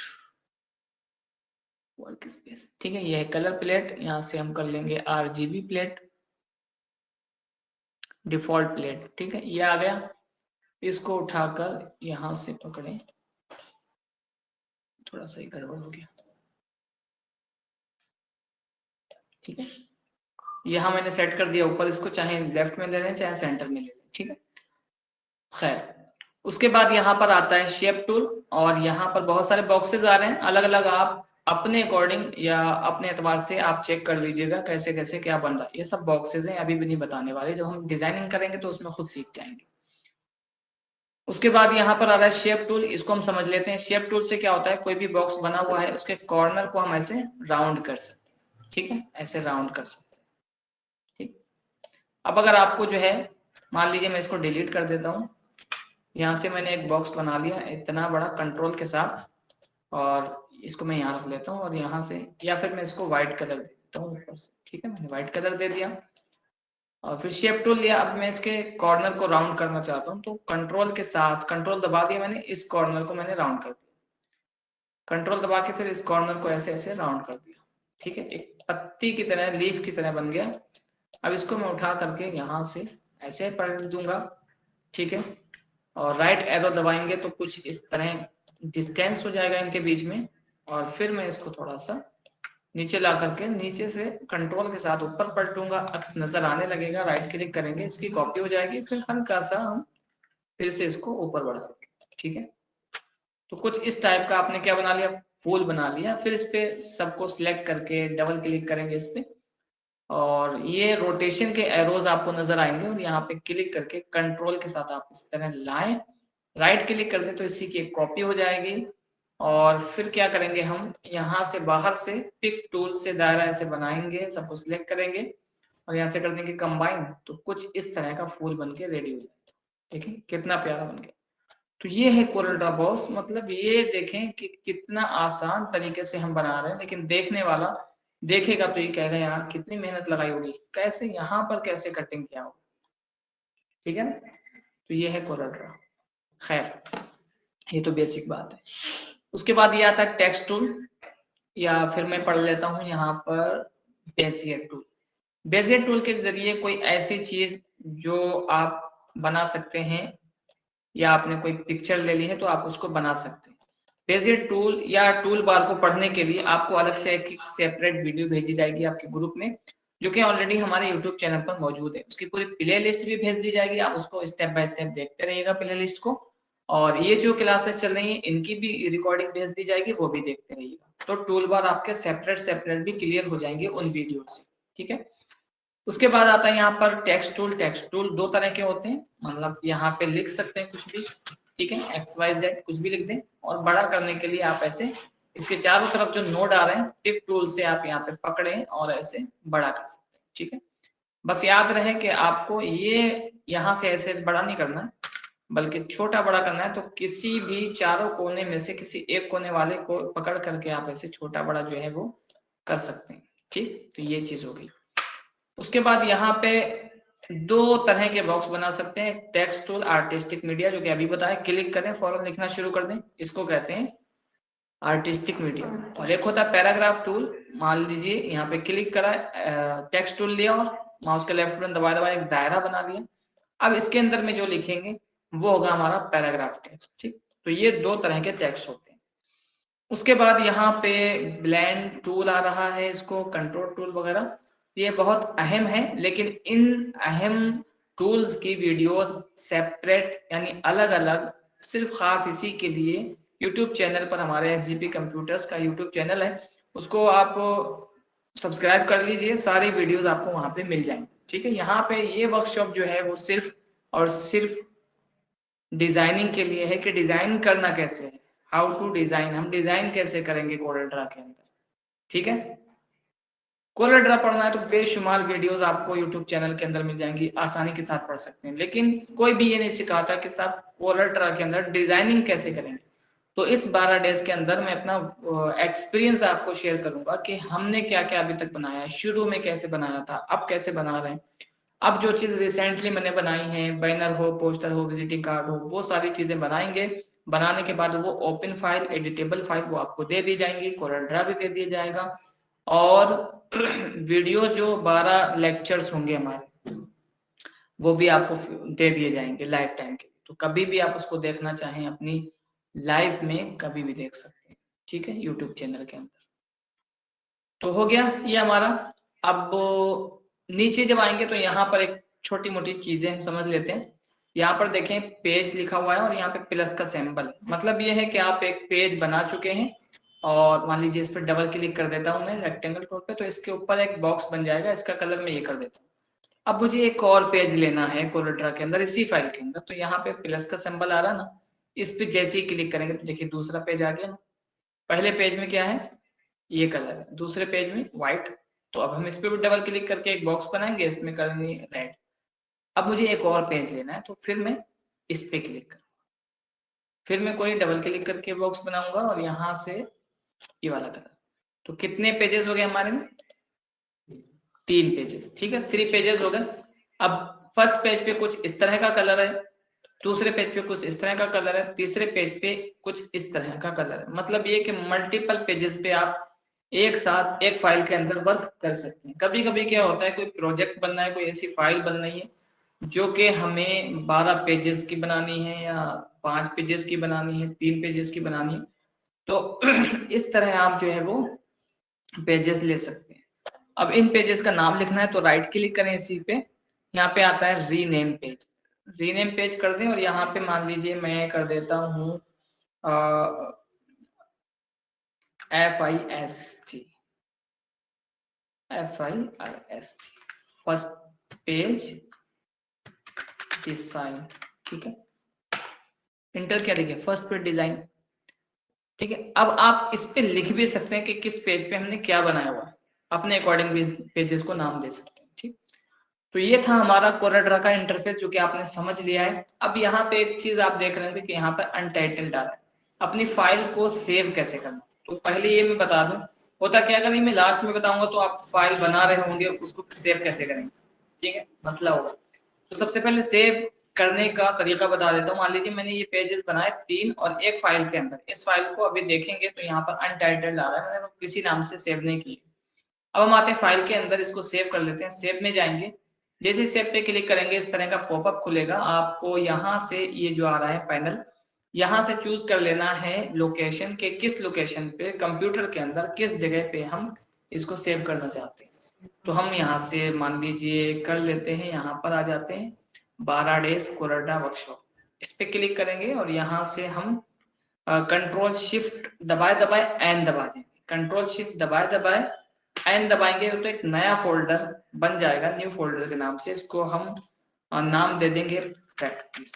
वर्क स्पेस। ठीक है, ये है कलर प्लेट, यहाँ से हम कर लेंगे आरजीबी प्लेट, डिफॉल्ट प्लेट। ठीक है, ये आ गया। इसको उठाकर यहाँ से पकड़े, थोड़ा सा ही गड़बड़ हो गया। ठीक है, यहाँ मैंने सेट कर दिया ऊपर, इसको चाहे लेफ्ट में ले लें चाहे सेंटर में ले लें। ठीक है, खैर उसके बाद यहाँ पर आता है शेप टूल और यहाँ पर बहुत सारे बॉक्सेस आ रहे हैं अलग अलग, आप अपने अकॉर्डिंग या अपने एतबार से आप चेक कर लीजिएगा कैसे कैसे क्या बन रहा है। ये सब बॉक्सेस हैं, अभी भी नहीं बताने वाले, जब हम डिजाइनिंग करेंगे तो उसमें खुद सीख जाएंगे। उसके बाद यहाँ पर आ रहा है शेप टूल, इसको हम समझ लेते हैं। शेप टूल से क्या होता है, कोई भी बॉक्स बना हुआ है उसके कॉर्नर को हम ऐसे राउंड कर सकते हैं। ठीक है, ऐसे राउंड कर सकते हैं। ठीक, अब अगर आपको जो है, मान लीजिए मैं इसको डिलीट कर देता हूँ, यहाँ से मैंने एक बॉक्स बना लिया इतना बड़ा कंट्रोल के साथ, और इसको मैं यहाँ रख लेता हूँ और यहाँ से, या फिर मैं इसको व्हाइट कलर दे देता हूँ ऊपर से। ठीक है, मैंने व्हाइट कलर दे दिया और फिर शेप टूल लिया। अब मैं इसके कॉर्नर को राउंड करना चाहता हूँ तो कंट्रोल के साथ, कंट्रोल दबा दिया मैंने, इस कॉर्नर को मैंने राउंड कर दिया, कंट्रोल दबा के फिर इस कॉर्नर को ऐसे ऐसे राउंड कर दिया। ठीक है, एक पत्ती की तरह, लीफ की तरह बन गया। अब इसको मैं उठा करके यहाँ से ऐसे पलट दूंगा। ठीक है, और राइट एरो दबाएंगे तो कुछ इस तरह डिस्टेंस हो जाएगा इनके बीच में, और फिर मैं इसको थोड़ा सा नीचे ला करके नीचे से कंट्रोल के साथ ऊपर पलटूंगा, अक्स नजर आने लगेगा, राइट क्लिक करेंगे, इसकी कॉपी हो जाएगी, फिर हल्का सा हम फिर से इसको ऊपर बढ़ाएंगे। ठीक है, तो कुछ इस टाइप का आपने क्या बना लिया, फूल बना लिया। फिर इस पे सबको सिलेक्ट करके डबल क्लिक करेंगे इस पे, और ये रोटेशन के एरोज आपको नजर आएंगे, और यहाँ पे क्लिक करके कंट्रोल के साथ आप इस तरह लाएं राइट क्लिक कर दें तो इसी की एक कॉपी हो जाएगी। और फिर क्या करेंगे, हम यहाँ से बाहर से पिक टूल से दायरा ऐसे बनाएंगे, सबको सिलेक्ट करेंगे और यहाँ से कर देंगे कंबाइन, तो कुछ इस तरह का फूल बन के रेडी हो जाएगा। ठीक है, कितना प्यारा बन गया। तो ये है कोरल ड्रॉ बॉक्स। मतलब ये देखें कि कितना आसान तरीके से हम बना रहे हैं, लेकिन देखने वाला देखेगा तो ये कहेगा यार कितनी मेहनत लगाई होगी, कैसे यहाँ पर कैसे कटिंग किया होगा। ठीक है ना, तो ये है कोरल ड्रॉ। खैर, ये तो बेसिक बात है। उसके बाद ये आता है टेक्स्ट टूल, या फिर मैं पढ़ लेता हूँ यहाँ पर बेजियर टूल। बेजियर टूल के जरिए कोई ऐसी चीज जो आप बना सकते हैं, या आपने कोई पिक्चर ले ली है तो आप उसको बना सकते हैं। बेजियर टूल या टूल बार को पढ़ने के लिए आपको अलग से एक सेपरेट वीडियो भेजी जाएगी आपके ग्रुप में, जो कि ऑलरेडी हमारे यूट्यूब चैनल पर मौजूद है। उसकी पूरी प्ले लिस्ट भी भेज दी जाएगी, आप उसको स्टेप बाय स्टेप देखते रहिएगा प्ले लिस्ट को। और ये जो क्लासेस चल रही हैं इनकी भी रिकॉर्डिंग भेज दी जाएगी, वो भी देखते रहिएगा। तो टूल बार आपके सेपरेट सेपरेट भी क्लियर हो जाएंगे उन वीडियो से। ठीक है, उसके बाद आता है यहाँ पर टेक्स्ट टूल। टेक्स्ट टूल दो तरह के होते हैं, मतलब यहाँ पे लिख सकते हैं कुछ भी, ठीक है, XYZ कुछ भी लिख दें। और बड़ा करने के लिए आप ऐसे इसके चारों तरफ जो नोड आ रहे हैं टिप टूल से आप यहाँ पे पकड़े और ऐसे बड़ा कर सकते हैं। ठीक है, बस याद रहे कि आपको ये यहाँ से ऐसे बड़ा नहीं करना है, बल्कि छोटा बड़ा करना है। तो किसी भी चारों कोने में से किसी एक कोने वाले को पकड़ करके आप ऐसे छोटा बड़ा जो है वो कर सकते हैं। ठीक, तो ये चीज हो गई। उसके बाद यहाँ पे दो तरह के बॉक्स बना सकते हैं, टेक्स्ट टूल, आर्टिस्टिक मीडिया, जो कि अभी बताया। क्लिक करें फौरन लिखना शुरू कर दें, इसको कहते हैं आर्टिस्टिक मीडिया। और एक होता है पैराग्राफ टूल। मान लीजिए यहाँ पे क्लिक करा, टेक्स्ट टूल लिया और माउस के लेफ्ट बटन दबाए दबाए एक दायरा बना दिया। अब इसके अंदर में जो लिखेंगे वो होगा हमारा पैराग्राफ टेक्स्ट। ठीक, तो ये दो तरह के टेक्स्ट होते हैं। उसके बाद यहाँ पे ब्लेंड टूल आ रहा है, इसको कंट्रोल टूल वगैरह, ये बहुत अहम है। लेकिन इन अहम टूल्स की वीडियोस सेपरेट यानी अलग अलग सिर्फ खास इसी के लिए यूट्यूब चैनल पर, हमारे SGP कंप्यूटर्स का यूट्यूब चैनल है, उसको आप सब्सक्राइब कर लीजिए, सारी वीडियोस आपको वहां पे मिल जाएंगी। ठीक है, यहाँ पे ये वर्कशॉप जो है वो सिर्फ और सिर्फ डिजाइनिंग के लिए है कि डिजाइन करना कैसे है, हाउ टू डिजाइन, हम डिजाइन कैसे करेंगे कोरल ड्रा के अंदर। ठीक है, कोरल ड्रा पढ़ना है तो बेशुमार वीडियोस आपको यूट्यूब चैनल के अंदर मिल जाएंगी, आसानी के साथ पढ़ सकते हैं। लेकिन कोई भी ये नहीं सिखाता कि साहब कोरल ड्रा के अंदर डिजाइनिंग कैसे करेंगे। तो इस 12 डेज के अंदर मैं अपना एक्सपीरियंस आपको शेयर करूंगा कि हमने क्या क्या अभी तक बनाया है, शुरू में कैसे बनाया था, अब कैसे बना रहे हैं। अब जो चीज रिसेंटली मैंने बनाई है, बैनर हो, पोस्टर हो, विजिटिंग कार्ड हो, वो सारी चीजें बनाएंगे। बनाने के बाद वो ओपन फाइल, एडिटेबल फाइल वो आपको दे दी जाएंगी, कोरल ड्रा भी दे दिया जाएगा। और वीडियो जो 12 लेक्चर्स होंगे हमारे, वो भी आपको दे दिए जाएंगे लाइफ टाइम के। तो कभी भी आप उसको देखना चाहें अपनी लाइफ में कभी भी देख सकते हैं। ठीक है, यूट्यूब चैनल के अंदर। तो हो गया ये हमारा। अब नीचे जब आएंगे तो यहाँ पर एक छोटी मोटी चीजें हम समझ लेते हैं। यहाँ पर देखें पेज लिखा हुआ है और यहाँ पे प्लस का सिंबल है। मतलब ये है कि आप एक पेज बना चुके हैं और मान लीजिए इस पर डबल क्लिक कर देता हूँ मैं रेक्टेंगल टूल पे, तो इसके ऊपर एक बॉक्स बन जाएगा, इसका कलर मैं ये कर देता हूँ। अब मुझे एक और पेज लेना है कोरल ड्रा के अंदर, इसी फाइल के अंदर, तो यहाँ पे प्लस का सिंबल आ रहा है ना, इस पे जैसे ही क्लिक करेंगे तो देखिए दूसरा पेज आ गया ना। पहले पेज में क्या है, ये कलर है, दूसरे पेज में व्हाइट। तो अब हम इस पे भी डबल क्लिक करके एक बॉक्स बनाएंगे, इसमें करेंगे रेड। अब मुझे एक और पेज लेना है तो फिर मैं इस पे क्लिक करूँ, फिर मैं कोई डबल क्लिक करके बॉक्स बनाऊंगा और यहाँ से ये वाला कलर। तो कितने पेजेस हो गए हमारे में, 3 पेजेस। ठीक है, 3 पेजेस हो गए। अब फर्स्ट पेज पे कुछ इस तरह का कलर है, दूसरे पेज पे कुछ इस तरह का कलर है, तीसरे पेज पे कुछ इस तरह का कलर है। मतलब ये कि मल्टीपल पेजेस पे आप एक साथ एक फाइल के अंदर वर्क कर सकते हैं। कभी कभी क्या होता है, कोई प्रोजेक्ट बनना है, कोई ऐसी फाइल बन रही है जो कि हमें 12 पेजेस की बनानी है या 5 पेजेस की बनानी है, 3 पेजेस की बनानी है, तो इस तरह आप जो है वो पेजेस ले सकते हैं। अब इन पेजेस का नाम लिखना है तो राइट क्लिक करें इसी पे, यहाँ पे आता है रीनेम पेज, रीनेम पेज कर दें। और यहाँ पे मान लीजिए मैं कर देता हूँ FIST, फर्स्ट पेज डिजाइन। ठीक है, इंटर क्या लिखे, फर्स्ट पेज डिजाइन। ठीक है, अब आप इस पे लिख भी सकते हैं कि किस पेज पे हमने क्या बनाया हुआ है, अपने अकॉर्डिंग भी पेजेस को नाम दे सकते हैं। ठीक, तो ये था हमारा कोराड्रा का इंटरफेस जो कि आपने समझ लिया है। अब यहाँ पे एक चीज आप देख रहे होंगे कि यहाँ पर अनटाइटल्ड आ रहा है, अपनी फाइल को सेव कैसे करना। तो पहले ये मैं बता दूं, होता क्या, अगर मैं लास्ट में बताऊंगा तो आप फाइल बना रहे होंगे, उसको सेव कैसे करेंगे, ठीक है, मसला होगा। तो सबसे पहले सेव करने का तरीका बता देता हूँ। मान लीजिए मैंने ये पेजेस बनाए 3 और एक फाइल के अंदर, इस फाइल को अभी देखेंगे तो यहाँ पर अनटाइटल्ड आ रहा है, मैंने किसी नाम से सेव नहीं की। अब हम आते हैं फाइल के अंदर, इसको सेव कर लेते हैं। सेव में जाएंगे, जैसे सेव पे क्लिक करेंगे इस तरह का पॉपअप खुलेगा। आपको यहाँ से ये जो आ रहा है पैनल, यहाँ से चूज कर लेना है लोकेशन के, किस लोकेशन पे कंप्यूटर के अंदर किस जगह पे हम इसको सेव करना चाहते हैं। तो हम यहाँ से मान लीजिए कर लेते हैं, यहाँ पर आ जाते हैं 12 डेज कोराडा वर्कशॉप, इस पे क्लिक करेंगे और यहाँ से हम कंट्रोल शिफ्ट दबाए दबाए एन दबा देंगे, कंट्रोल शिफ्ट दबाए दबाए एन दबाएंगे तो एक नया फोल्डर बन जाएगा, न्यू फोल्डर के नाम से। इसको हम नाम दे देंगे प्रैक्टिस।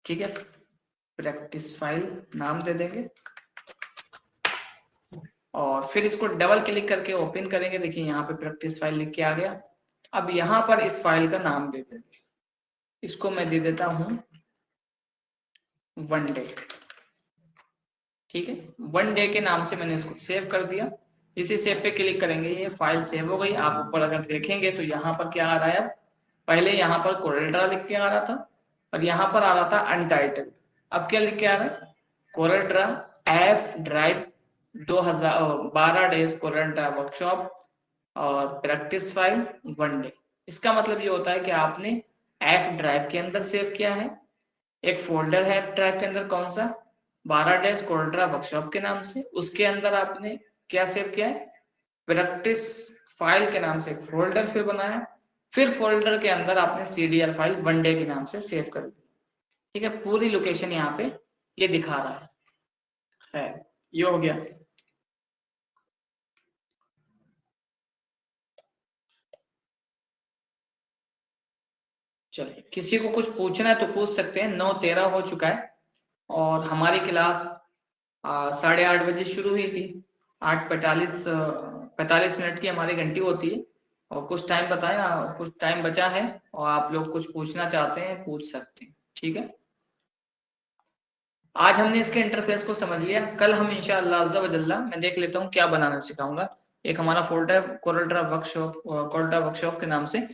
ठीक है, प्रैक्टिस फाइल नाम दे देंगे और फिर इसको डबल क्लिक करके ओपन करेंगे। देखिए यहाँ पे प्रैक्टिस फाइल लिख के आ गया। अब यहाँ पर इस फाइल का नाम दे देंगे, इसको मैं दे देता हूँ 1 डे। ठीक है, 1 डे के नाम से मैंने इसको सेव कर दिया। इसी सेव पे क्लिक करेंगे, ये फाइल सेव हो गई। आप ऊपर अगर देखेंगे तो यहाँ पर क्या आ रहा है, पहले यहाँ पर कोरल्ड्रा लिख के आ रहा था और यहाँ पर आ रहा था अनटाइटल्ड। अब क्या लिख के आ रहा है, कोरल्ड्रा एफ ड्राइव 2012 डेज कोरल्ड्रा वर्कशॉप और प्रैक्टिस फाइल 1 डे। इसका मतलब ये होता है कि आपने एफ ड्राइव के अंदर सेव किया है, एक फोल्डर है एफ ड्राइव के अंदर, कौन सा, 12 डेज कोरल्ड्रा वर्कशॉप के नाम से। उसके अंदर आपने क्या सेव किया है, प्रैक्टिस फाइल के नाम से एक फोल्डर फिर बनाया, फिर फोल्डर के अंदर आपने सीडीआर फाइल 1 डे के नाम से सेव कर दी। ठीक है, पूरी लोकेशन यहाँ पे ये दिखा रहा है। ये हो गया। चलिए, किसी को कुछ पूछना है तो पूछ सकते हैं। 9:13 हो चुका है और हमारी क्लास 8:30 बजे शुरू हुई थी। 8:45 की हमारी घंटी होती है और कुछ टाइम बताया, कुछ टाइम बचा है और आप लोग कुछ पूछना चाहते हैं पूछ सकते हैं। ठीक है, आज हमने इसके इंटरफेस को समझ लिया। कल हम इंशाअल्लाह अज़्ज़ा वजल्ला मैं देख लेता हूँ क्या बनाना सिखाऊंगा। एक हमारा फोल्डर कोरल्ड्रा वर्कशॉप के नाम से,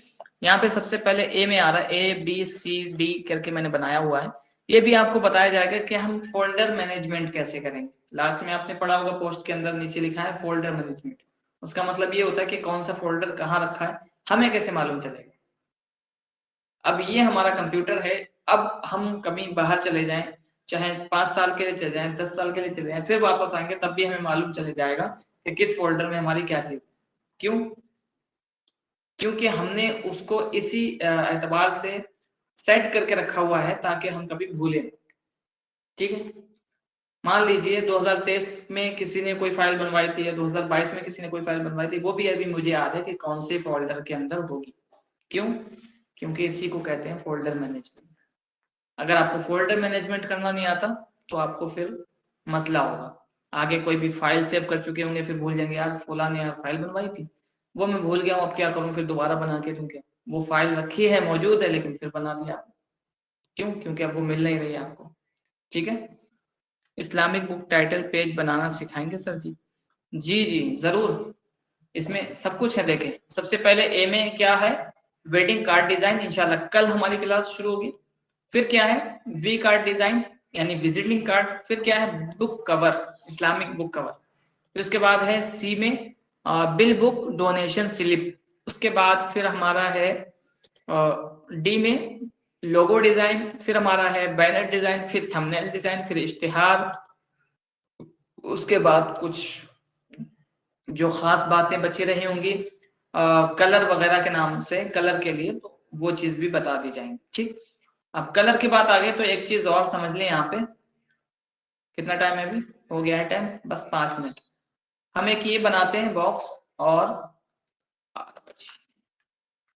यहाँ पे सबसे पहले ए में आ रहा है ABCD करके मैंने बनाया हुआ है। ये भी आपको बताया जाएगा कि हम फोल्डर मैनेजमेंट कैसे करेंगे। लास्ट में आपने पढ़ा होगा, पोस्ट के अंदर नीचे लिखा है फोल्डर मैनेजमेंट। उसका मतलब ये होता है कि कौन सा फोल्डर कहाँ रखा है, हमें कैसे मालूम चलेगा। अब ये हमारा कंप्यूटर है, अब हम कभी बाहर चले जाएं, चाहे 5 साल के लिए चले जाएं, 10 साल के लिए चले जाएं, फिर वापस आएंगे तब भी हमें मालूम चले जाएगा कि किस फोल्डर में हमारी क्या चीज। क्यों, क्योंकि हमने उसको इसी एतबार से सेट करके रखा हुआ है ताकि हम कभी भूलें। ठीक है, मान लीजिए 2023 में किसी ने कोई फाइल बनवाई थी या 2022 में किसी ने कोई फाइल बनवाई थी, वो भी अभी मुझे याद है कि कौन से फोल्डर के अंदर होगी। क्यों, क्योंकि इसी को कहते हैं फोल्डर मैनेजमेंट। अगर आपको फोल्डर मैनेजमेंट करना नहीं आता तो आपको फिर मसला होगा। आगे कोई भी फाइल सेव कर चुके होंगे, फिर भूल जाएंगे यार फलाने यार फाइल बनवाई थी, वो मैं भूल गया हूँ, अब क्या करूँ, फिर दोबारा बना के दूं क्या। वो फाइल रखी है, मौजूद है, लेकिन फिर बना दिया। क्यों, क्योंकि अब वो मिल नहीं रही आपको। ठीक है, इस्लामिक बुक टाइटल पेज बनाना सिखाएंगे सर जी। जी जी जरूर, इसमें सब कुछ है। देखें, सबसे पहले ए में क्या है, वेडिंग कार्ड डिजाइन, इंशाल्लाह कल हमारी क्लास शुरू होगी। फिर क्या है, वी कार्ड डिजाइन यानी विजिटिंग कार्ड। फिर क्या है, book cover, Islamic book cover. फिर उसके बाद है सी में बिल बुक डोनेशन स्लिप। उसके बाद फिर हमारा है डी में लोगो डिजाइन। फिर हमारा है बैनर डिजाइन, फिर थंबनेल डिजाइन, फिर इश्तिहार। उसके बाद कुछ जो खास बातें बची रही होंगी कलर वगैरह के नाम से, कलर के लिए तो वो चीज भी बता दी जाएंगी। ठीक, अब कलर की बात आ गई तो एक चीज और समझ लें। यहाँ पे कितना टाइम है, अभी हो गया है टाइम, बस 5 मिनट। हम एक ये बनाते हैं बॉक्स और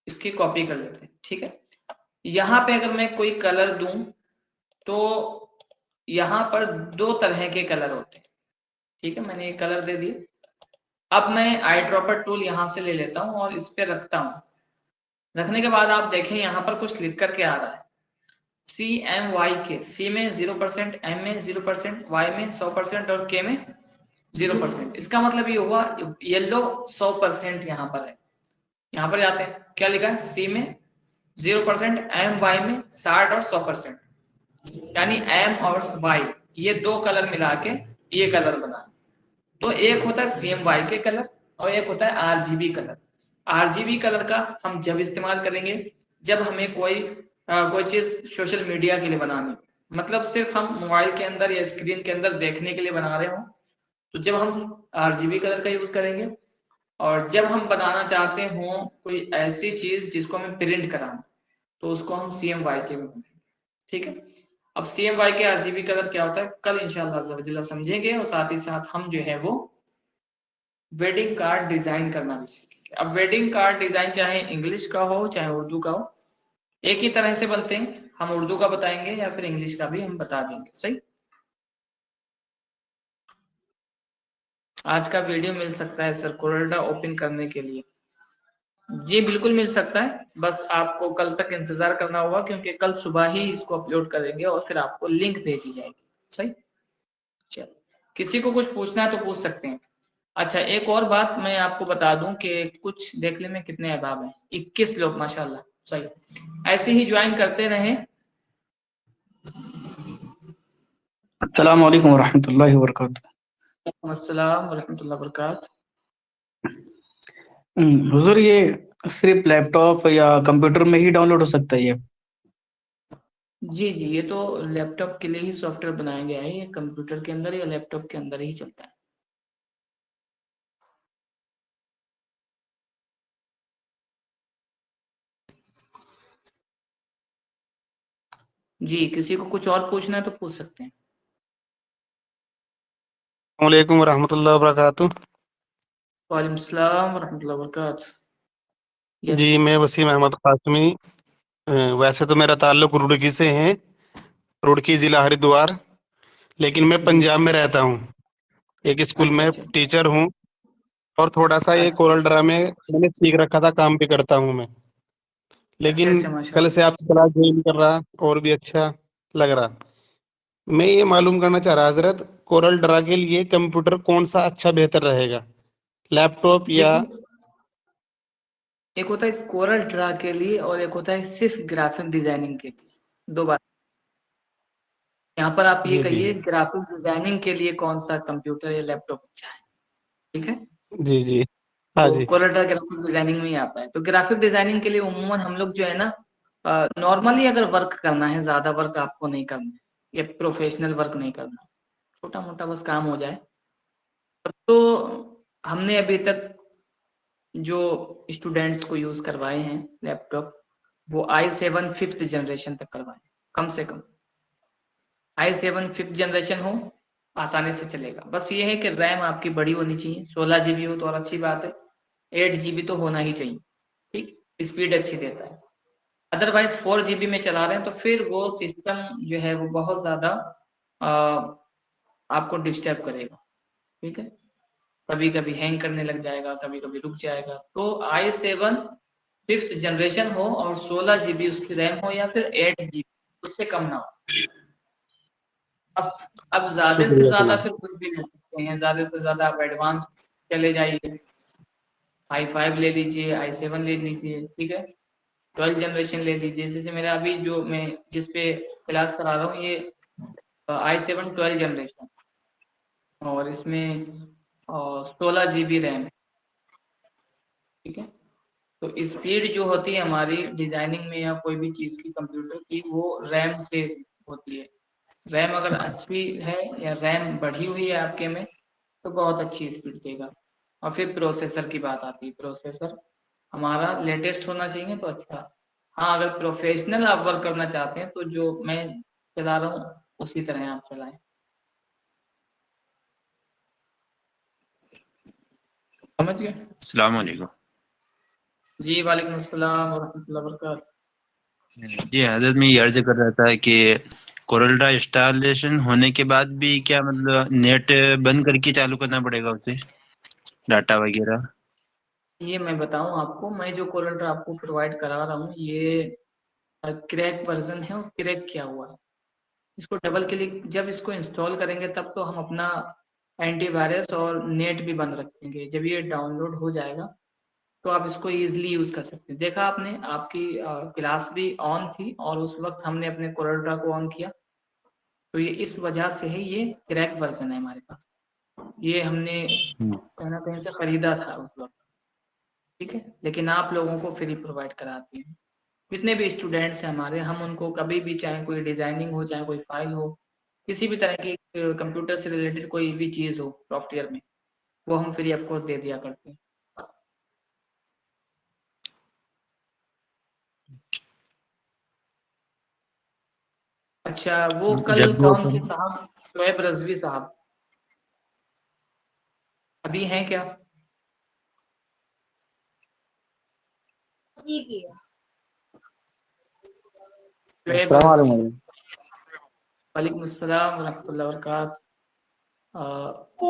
इसकी कॉपी कर लेते हैं। ठीक है, यहाँ पे अगर मैं कोई कलर दूं तो यहाँ पर 2 तरह के कलर होते हैं, ठीक है, मैंने ये कलर दे दिए। अब मैं आई ड्रॉपर टूल यहाँ से ले लेता हूँ और इस पे रखता हूँ। रखने के बाद आप देखें यहाँ पर कुछ लिख करके आ रहा है CMYK, C में 0%, M में 0%, Y में 100% और K में 0%। इसका मतलब ये हुआ येलो 100% यहाँ पर है। यहाँ पर जाते हैं, क्या लिखा है, C में 0%, M Y में 60 और 100%, यानी M और Y ये 2 कलर मिला के ये कलर बना। तो एक होता है CMYK कलर और एक होता है RGB कलर। RGB कलर का हम जब इस्तेमाल करेंगे जब हमें कोई चीज सोशल मीडिया के लिए बनानी, मतलब सिर्फ हम मोबाइल के अंदर या स्क्रीन के अंदर देखने के लिए बना रहे हो, तो जब हम RGB कलर का यूज करेंगे। और जब हम बनाना चाहते हो कोई ऐसी चीज जिसको हमें प्रिंट कराना, तो उसको हम CMYK में बनाएंगे, ठीक है। अब CMYK RGB कलर क्या होता है कल इंशाल्लाह समझेंगे, और साथ ही साथ हम जो है वो वेडिंग कार्ड डिजाइन करना भी सीखेंगे। अब वेडिंग कार्ड डिजाइन चाहे इंग्लिश का हो चाहे उर्दू का हो, एक ही तरह से बनते हैं। हम उर्दू का बताएंगे या फिर इंग्लिश का भी हम बता देंगे, सही। आज का वीडियो मिल सकता है सर कोरोल्ड्रा ओपन करने के लिए? जी बिल्कुल मिल सकता है, बस आपको कल तक इंतजार करना होगा, क्योंकि कल सुबह ही इसको अपलोड करेंगे और फिर आपको लिंक भेजी जाएगी, सही। चलो, किसी को कुछ पूछना है तो पूछ सकते हैं। अच्छा, एक और बात मैं आपको बता दूं कि कुछ देख ले में कितने अहबाब हैं, 21 लोग माशाल्लाह, सही। ऐसे ही ज्वाइन करते रहे। अस्सलाम वालेकुम वरहमतुल्लाहि वबरकातुहू। अस्सलाम वरहमतुल्लाहि वबरकातुहू। हुजूर, ये सिर्फ लैपटॉप या कंप्यूटर में ही डाउनलोड हो सकता है ये? जी जी, ये तो लैपटॉप के लिए ही सॉफ्टवेयर बनाया गया है, ये कंप्यूटर के अंदर या लैपटॉप के अंदर ही चलता है। जी, किसी को कुछ और पूछना है तो पूछ सकते हैं। वालेकुम रहमतुल्लाहि वबरकातुहू। वालेकुम सलाम वरहमतुल्लाहि वबरकातुहू। यस। जी, मैं वसीम अहमद कासमी। वैसे तो मेरा ताल्लुक रुड़की से है, रुड़की जिला हरिद्वार, लेकिन मैं जी। पंजाब में रहता हूँ। एक स्कूल अच्छा में अच्छा टीचर हूँ और थोड़ा सा ये अच्छा कोरल ड्रा में मैंने सीख रखा था, काम भी करता हूँ मैं। अच्छा लेकिन अच्छा कल माशाल्लाह। से आपसे क्लास ज्वाइन कर रहा और भी अच्छा लग रहा। मैं ये मालूम करना चाह रहा हजरत, कोरल ड्रा के लिए कंप्यूटर कौन सा अच्छा बेहतर रहेगा, लैपटॉप या? देखिए, एक होता है कोरल ड्रा के लिए और एक होता है सिर्फ ग्राफिक डिजाइनिंग के लिए, दो बात। यहाँ पर आप ये जी जी कहिए ग्राफिक डिजाइनिंग के लिए कौन सा कंप्यूटर या लैपटॉप अच्छा है, ठीक है। जी जी। हाँ तो जी। कोरल ड्रा ग्राफिक डिजाइनिंग में ही आता है। तो ग्राफिक डिजाइनिंग के लिए उमूमन हम लोग जो है ना, नॉर्मली अगर वर्क करना है, ज्यादा वर्क आपको नहीं करना है, या प्रोफेशनल वर्क नहीं करना, छोटा मोटा बस काम हो जाए, तब तो हमने अभी तक जो स्टूडेंट्स को यूज करवाए हैं लैपटॉप, वो i7 5th जनरेशन तक करवाए, कम से कम i7 5th जनरेशन हो, आसानी से चलेगा। बस ये है कि रैम आपकी बड़ी होनी चाहिए, 16 GB हो तो और अच्छी बात है, 8 GB तो होना ही चाहिए, ठीक, स्पीड अच्छी देता है। अदरवाइज 4 GB में चला रहे हैं तो फिर वो सिस्टम जो है वो बहुत ज्यादा आपको डिस्टर्ब करेगा, ठीक है। कभी कभी हैंग करने लग जाएगा, कभी कभी रुक जाएगा। तो i7 5th जनरेशन हो और 16 GB उसकी रैम हो, या फिर 8 GB, उससे कम ना हो। अब अब ज्यादा से शुक्रिया ज्यादा जनाब। फिर कुछ भी ले सकते हैं, ज्यादा से ज्यादा आप एडवांस चले जाइए, i5 ले लीजिए, i7 ले लीजिए, ठीक है। 12 जनरेशन ले लीजिए, जैसे मेरा अभी जो मैं जिस पे क्लास करा रहा हूँ, ये i7 12 जनरेशन, और इसमें 16 GB रैम है, ठीक है। तो स्पीड जो होती है हमारी डिजाइनिंग में या कोई भी चीज की कंप्यूटर की, वो रैम से होती है। रैम अगर अच्छी है या रैम बढ़ी हुई है आपके में, तो बहुत अच्छी स्पीड देगा। और फिर प्रोसेसर की बात आती है, प्रोसेसर हमारा लेटेस्ट होना चाहिए तो अच्छा। हाँ, अगर प्रोफेशनल आप वर्क करना चाहते हैं तो जो मैं चला रहा हूँ उसी तरह आप चलाएं। समझ गए? अस्सलाम वालेकुम। जी वालेकुम अस्सलाम वरहमतुल्लाहि वबरकातुहू। जी हजरत, मैं ये अर्ज कर रहा था कि कोरल ड्रा इंस्टॉलेशन होने के बाद भी क्या मतलब नेट बंद करके चालू करना पड़ेगा उसे, डाटा वगैरह? ये मैं बताऊं आपको, मैं जो कोरल ड्रा आपको प्रोवाइड करा रहा हूँ ये क्रैक वर्जन है और क्रैक किया हुआ है। इसको डबल क्लिक जब इसको इंस्टॉल करेंगे तब तो हम अपना एंटीवायरस और नेट भी बंद रखेंगे। जब ये डाउनलोड हो जाएगा तो आप इसको इजीली यूज कर सकते हैं। देखा आपने, आपकी क्लास भी ऑन थी और उस वक्त हमने अपने कोरल ड्रा को ऑन किया, तो ये इस वजह से है, ये क्रैक वर्जन है हमारे पास। ये हमने कहीं ना कहीं से खरीदा था उस वक्त, ठीक है, लेकिन आप लोगों को फ्री प्रोवाइड कराते हैं। जितने भी स्टूडेंट्स हैं हमारे, हम उनको कभी भी, चाहे कोई डिजाइनिंग हो, चाहे कोई फाइल हो, किसी भी तरह की कंप्यूटर से रिलेटेड कोई भी चीज हो सॉफ्टवेयर में, वो हम फ्री आपको दे दिया करते हैं। अच्छा, वो कल जब भी कौन थे ओपन साहब? शोएब रजवी साहब अभी हैं क्या? शोएब अस्सलाम रजवी। वालेकुम। वालेकुम अस्सलाम वरहमतुल्लाहि वबरकातुहू।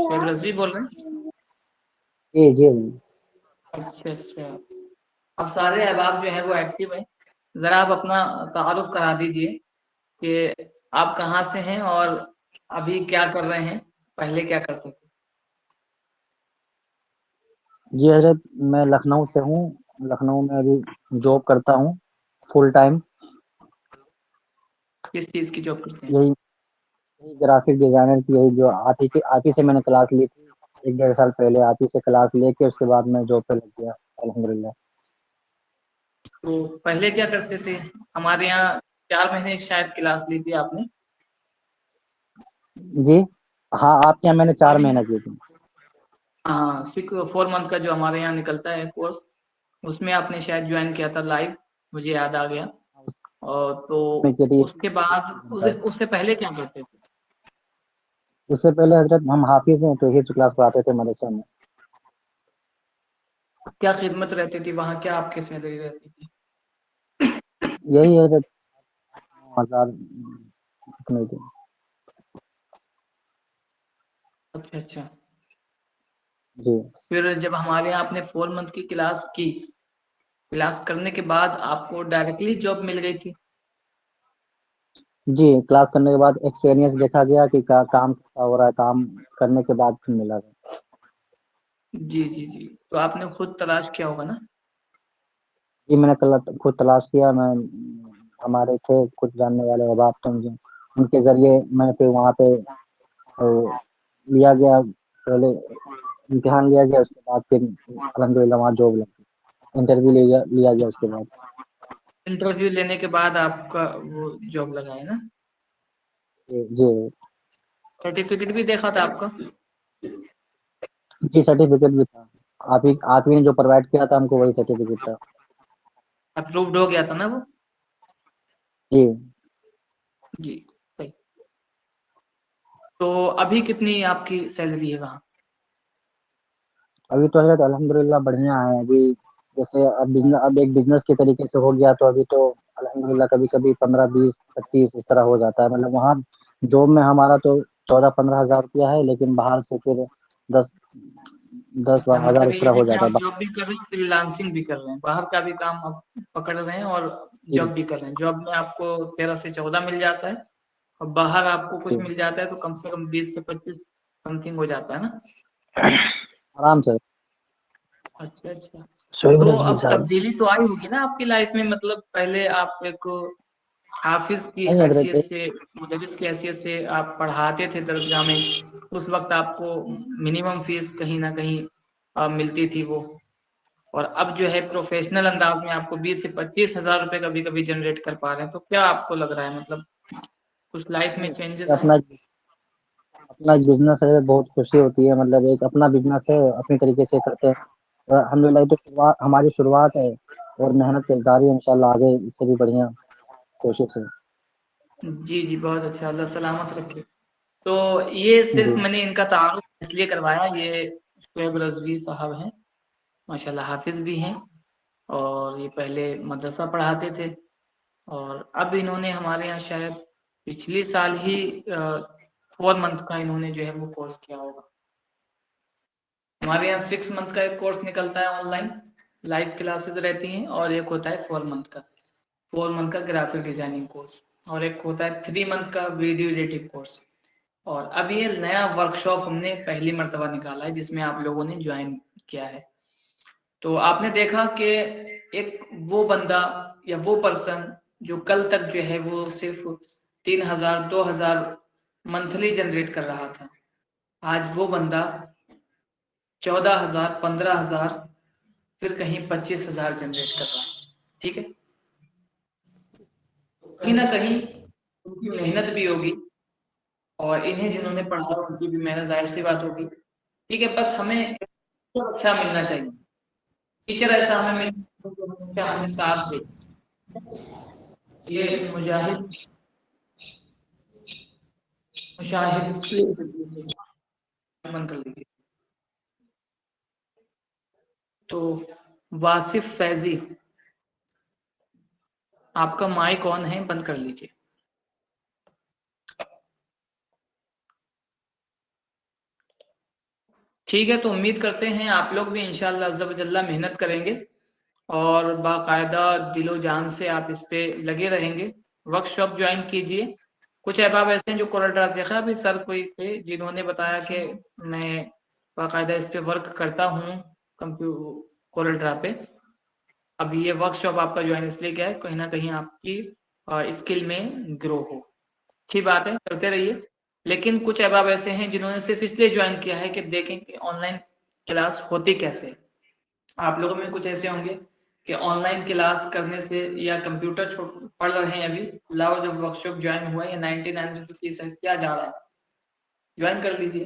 शोएब रजवी बोल रहे हैं? जी जी। अच्छा अच्छा, अब सारे अहबाब जो हैं वो एक्टिव हैं। ज़रा आप अपना तारुफ करा दीजिए कि आप कहाँ से हैं और अभी क्या कर रहे हैं, पहले क्या करते थे? जी हजरत, मैं लखनऊ से हूँ। लखनऊ में अभी जॉब करता हूँ, फुल टाइम। किस चीज़ की जॉब करते हैं? यही यही ग्राफिक डिजाइनर की, यही जो आप ही से मैंने क्लास ली थी 1 1.5 साल पहले। आप ही से क्लास लेके उसके बाद मैं जॉब पे लग गया, अल्हम्दुलिल्लाह। तो पहले क्या करते थे? हमारे यहाँ 4 महीने शायद क्लास ली थी आपने। जी हाँ, आपके यहाँ मैंने 4 महीना हमारे की थी। हाँ, 4 मंथ का जो हमारे यहाँ निकलता है कोर्स, उसमें आपने शायद ज्वाइन किया था लाइव, मुझे याद आ गया। और तो मैं की थी उसके बाद उससे पहले क्या करते थे? उससे पहले हजरत हम हाफिज हैं, तो हिफ्ज क्लास पढ़ाते थे मदरसे में। क्या खिदमत रहती थी वहाँ, क्या आपकी सैलरी रहती थी? यही है हजरत, 9,000 इतनी थी। अच्छा अच्छा, जी फिर जब हमारे यहाँ आपने 4 मंथ की क्लास की, क्लास करने के बाद आपको डायरेक्टली जॉब मिल गई थी? जी, क्लास करने के बाद एक्सपीरियंस देखा गया कि काम कैसा हो रहा है, काम करने के बाद फिर मिला। जी जी जी, तो आपने खुद तलाश किया होगा ना? जी मैंने कल खुद तलाश किया। मैं हमारे थे कुछ जानने वाले अहबाब, तो उनके जरिए मैं फिर वहाँ पे लिया गया। पहले इम्तिहान लिया गया, उसके बाद फिर अल्हम्दुलिल्लाह वहाँ जॉब लगी। इंटरव्यू लिया गया उसके बाद। इंटरव्यू लेने के बाद आपका वो जॉब लगा है ना? जी सर्टिफिकेट भी देखा था आपका? जी, सर्टिफिकेट भी था। आप ही ने जो प्रोवाइड किया था हमको, वही सर्टिफिकेट था। अप्रूव्ड हो गया था ना वो? जी जी, सही। तो अभी कितनी आपकी सैलरी है वहाँ? अभी तो है अल्हम्दुलिल्लाह बढ़िया है। अभी जैसे अब एक बिजनेस के तरीके से हो गया, तो अभी तो अल्हम्दुलिल्लाह कभी कभी 15 20 25 इस तरह हो जाता है। मतलब वहाँ जॉब में हमारा तो 14 15 हज़ार रुपया है, लेकिन बाहर से फिर 10 10 अच्छा, 12 हज़ार मतलब इस ये तरह है हो कि जाता आप है। जॉब भी कर रहे हैं, फ्रीलांसिंग भी कर रहे हैं, बाहर का भी काम आप पकड़ रहे हैं और जी जॉब भी कर रहे हैं। जॉब में आपको 13 से 14 मिल जाता है और बाहर आपको कुछ जी, मिल जाता है, तो कम से कम 20 से 25 समथिंग हो जाता है ना? आराम से। अच्छा अच्छा, शोएब तो रजवी अब साहब। तब्दीली तो आई होगी ना आपकी लाइफ में? मतलब पहले आप एक हाफिज की नहीं हजरत, हैसियत से, मुदर्रिस की हैसियत से आप पढ़ाते थे दरगाह में। उस वक्त आपको मिनिमम फीस कहीं ना कहीं मिलती थी वो, और अब जो है प्रोफेशनल अंदाज में आपको 20 से 25 हज़ार रुपए कभी कभी जनरेट कर पा रहे हैं। तो क्या आपको लग रहा है, मतलब कुछ लाइफ में चेंजेस आए? अपना अपना एक बिजनेस है, बहुत खुशी होती है। मतलब एक अपना बिजनेस है, अपनी तरीके से करते हैं। और अल्हम्दुलिल्लाह ये तो हमारी शुरुआत है, और मेहनत जारी है, इंशाल्लाह आगे इससे भी बढ़िया कोशिश है। जी जी, बहुत अच्छा, अल्लाह सलामत रखे। तो ये जी सिर्फ मैंने इनका तारुफ इसलिए करवाया, ये शोएब रजवी साहब हैं, माशाल्लाह हाफिज भी हैं, और ये पहले मदरसा पढ़ाते थे, और अब इन्होंने हमारे यहाँ शायद पिछले साल ही 4 मंथ का इन्होंने जो है वो कोर्स किया होगा। हमारे यहाँ 6 मंथ का एक कोर्स निकलता है ऑनलाइन, लाइव क्लासेस रहती हैं, और एक होता है 4 मंथ का ग्राफिक डिजाइनिंग कोर्स, और एक होता है 3 मंथ का वीडियो एडिटिंग कोर्स। और अब ये नया वर्कशॉप हमने पहली मर्तबा निकाला है जिसमें आप लोगों ने ज्वाइन किया है। तो आपने देखा कि एक वो बंदा या वो पर्सन जो कल तक जो है वो सिर्फ 3000 2000 मंथली जनरेट कर रहा था, आज वो बंदा 14,000 15,000 फिर कहीं 25,000 जनरेट कर रहा है। ठीक है, कहीं ना कहीं उनकी मेहनत भी होगी और इन्हें जिन्होंने पढ़ा उनकी भी मेहनत, जाहिर सी बात होगी। ठीक है, बस हमें अच्छा मिलना चाहिए, टीचर ऐसा हमें मिलना, हमें साथ दे। ये मुजाहिद बंद कर लीजिए। तो वासिफ फैजी, आपका माइक ऑन है, बंद कर लीजिए। ठीक है, तो उम्मीद करते हैं आप लोग भी इंशाअल्लाह अज़्ज़ा वजल्ला मेहनत करेंगे और बाकायदा दिलो जान से आप इस पे लगे रहेंगे। वर्कशॉप ज्वाइन कीजिए। कुछ अहबाब ऐसे हैं जो कोरल ड्रा देखा, अभी सर कोई थे जिन्होंने बताया कि मैं बाकायदा इस पे वर्क करता हूँ कोरल ड्रा पे। अब ये वर्कशॉप आपका ज्वाइन इसलिए क्या है, कहीं ना कहीं आपकी स्किल में ग्रो हो। अच्छी बात है, करते रहिए। लेकिन कुछ अहबाब ऐसे हैं जिन्होंने सिर्फ इसलिए ज्वाइन किया है कि देखें कि ऑनलाइन क्लास होती कैसे। आप लोगों में कुछ ऐसे होंगे कि ऑनलाइन क्लास करने से या कंप्यूटर पढ़ रहे हैं अभी, लाओ जब वर्कशॉप ज्वाइन हुआ या 99 रुपीज है, क्या जा रहा है, ज्वाइन कर लीजिए।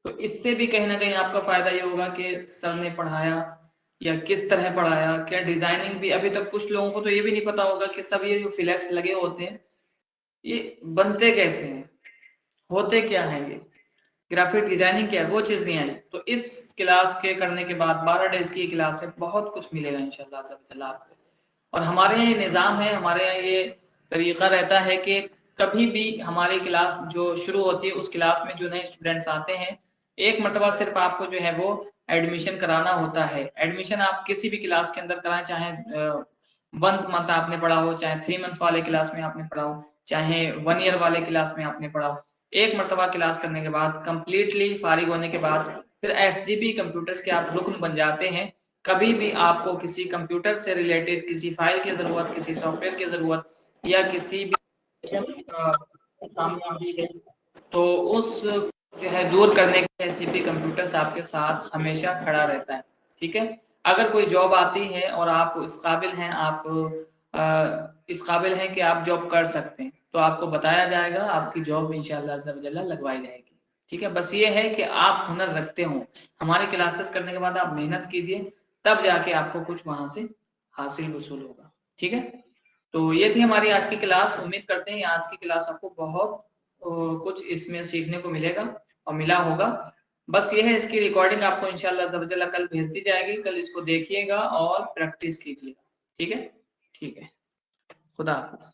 तो इससे भी कहीं ना कहीं आपका फायदा ये होगा कि सर ने पढ़ाया या किस तरह पढ़ाया, क्या डिजाइनिंग भी, अभी तक कुछ लोगों को तो ये भी नहीं पता होगा कि सब ये जो फ्लैक्स लगे होते हैं ये बनते कैसे हैं, होते क्या हैं, ये ग्राफिक डिजाइनिंग क्या है, वो चीज नहीं आई। तो इस क्लास के करने के बाद 12 डेज की क्लास से बहुत कुछ मिलेगा इंशाल्लाह सब आपको। और हमारे यहाँ ये निज़ाम है, हमारे यहाँ ये तरीका रहता है कि कभी भी हमारी क्लास जो शुरू होती है उस क्लास में जो नए स्टूडेंट्स आते हैं, एक मरतबा सिर्फ आपको जो है वो एडमिशन कराना होता है। एडमिशन आप किसी भी क्लास के अंदर कराएं, चाहे 1 मंथ आपने पढ़ा हो, चाहे 3 मंथ वाले क्लास में आपने पढ़ा हो, चाहे 1 ईयर वाले क्लास में आपने पढ़ा हो। एक मरतबा क्लास करने के बाद कंप्लीटली फारिग होने के बाद फिर SGP कंप्यूटर्स के आप रुकन बन जाते हैं। कभी भी आपको किसी कंप्यूटर से रिलेटेड किसी फाइल की जरूरत, किसी सॉफ्टवेयर की जरूरत या किसी भी सामने आती है तो उस जो है दूर करने के SGP कंप्यूटर्स आपके साथ हमेशा खड़ा रहता है। ठीक है, अगर कोई जॉब आती है और आप इस काबिल हैं, आप इस काबिल हैं कि आप जॉब कर सकते हैं, तो आपको बताया जाएगा, आपकी जॉब इंशाअल्लाह अज़्ज़ा वजल्ला लगवाई जाएगी। ठीक है, बस ये है कि आप हुनर रखते हो, हमारी क्लासेस करने के बाद आप मेहनत कीजिए, तब जाके आपको कुछ वहां से हासिल वसूल होगा। ठीक है, तो ये थी हमारी आज की क्लास। उम्मीद करते हैं आज की क्लास आपको बहुत कुछ इसमें सीखने को मिलेगा और मिला होगा। बस ये है, इसकी रिकॉर्डिंग आपको इंशाल्लाह अज़्ज़ा वजल्ला कल भेज दी जाएगी, कल इसको देखिएगा और प्रैक्टिस कीजिएगा। ठीक है, ठीक है, खुदा हाफिज़।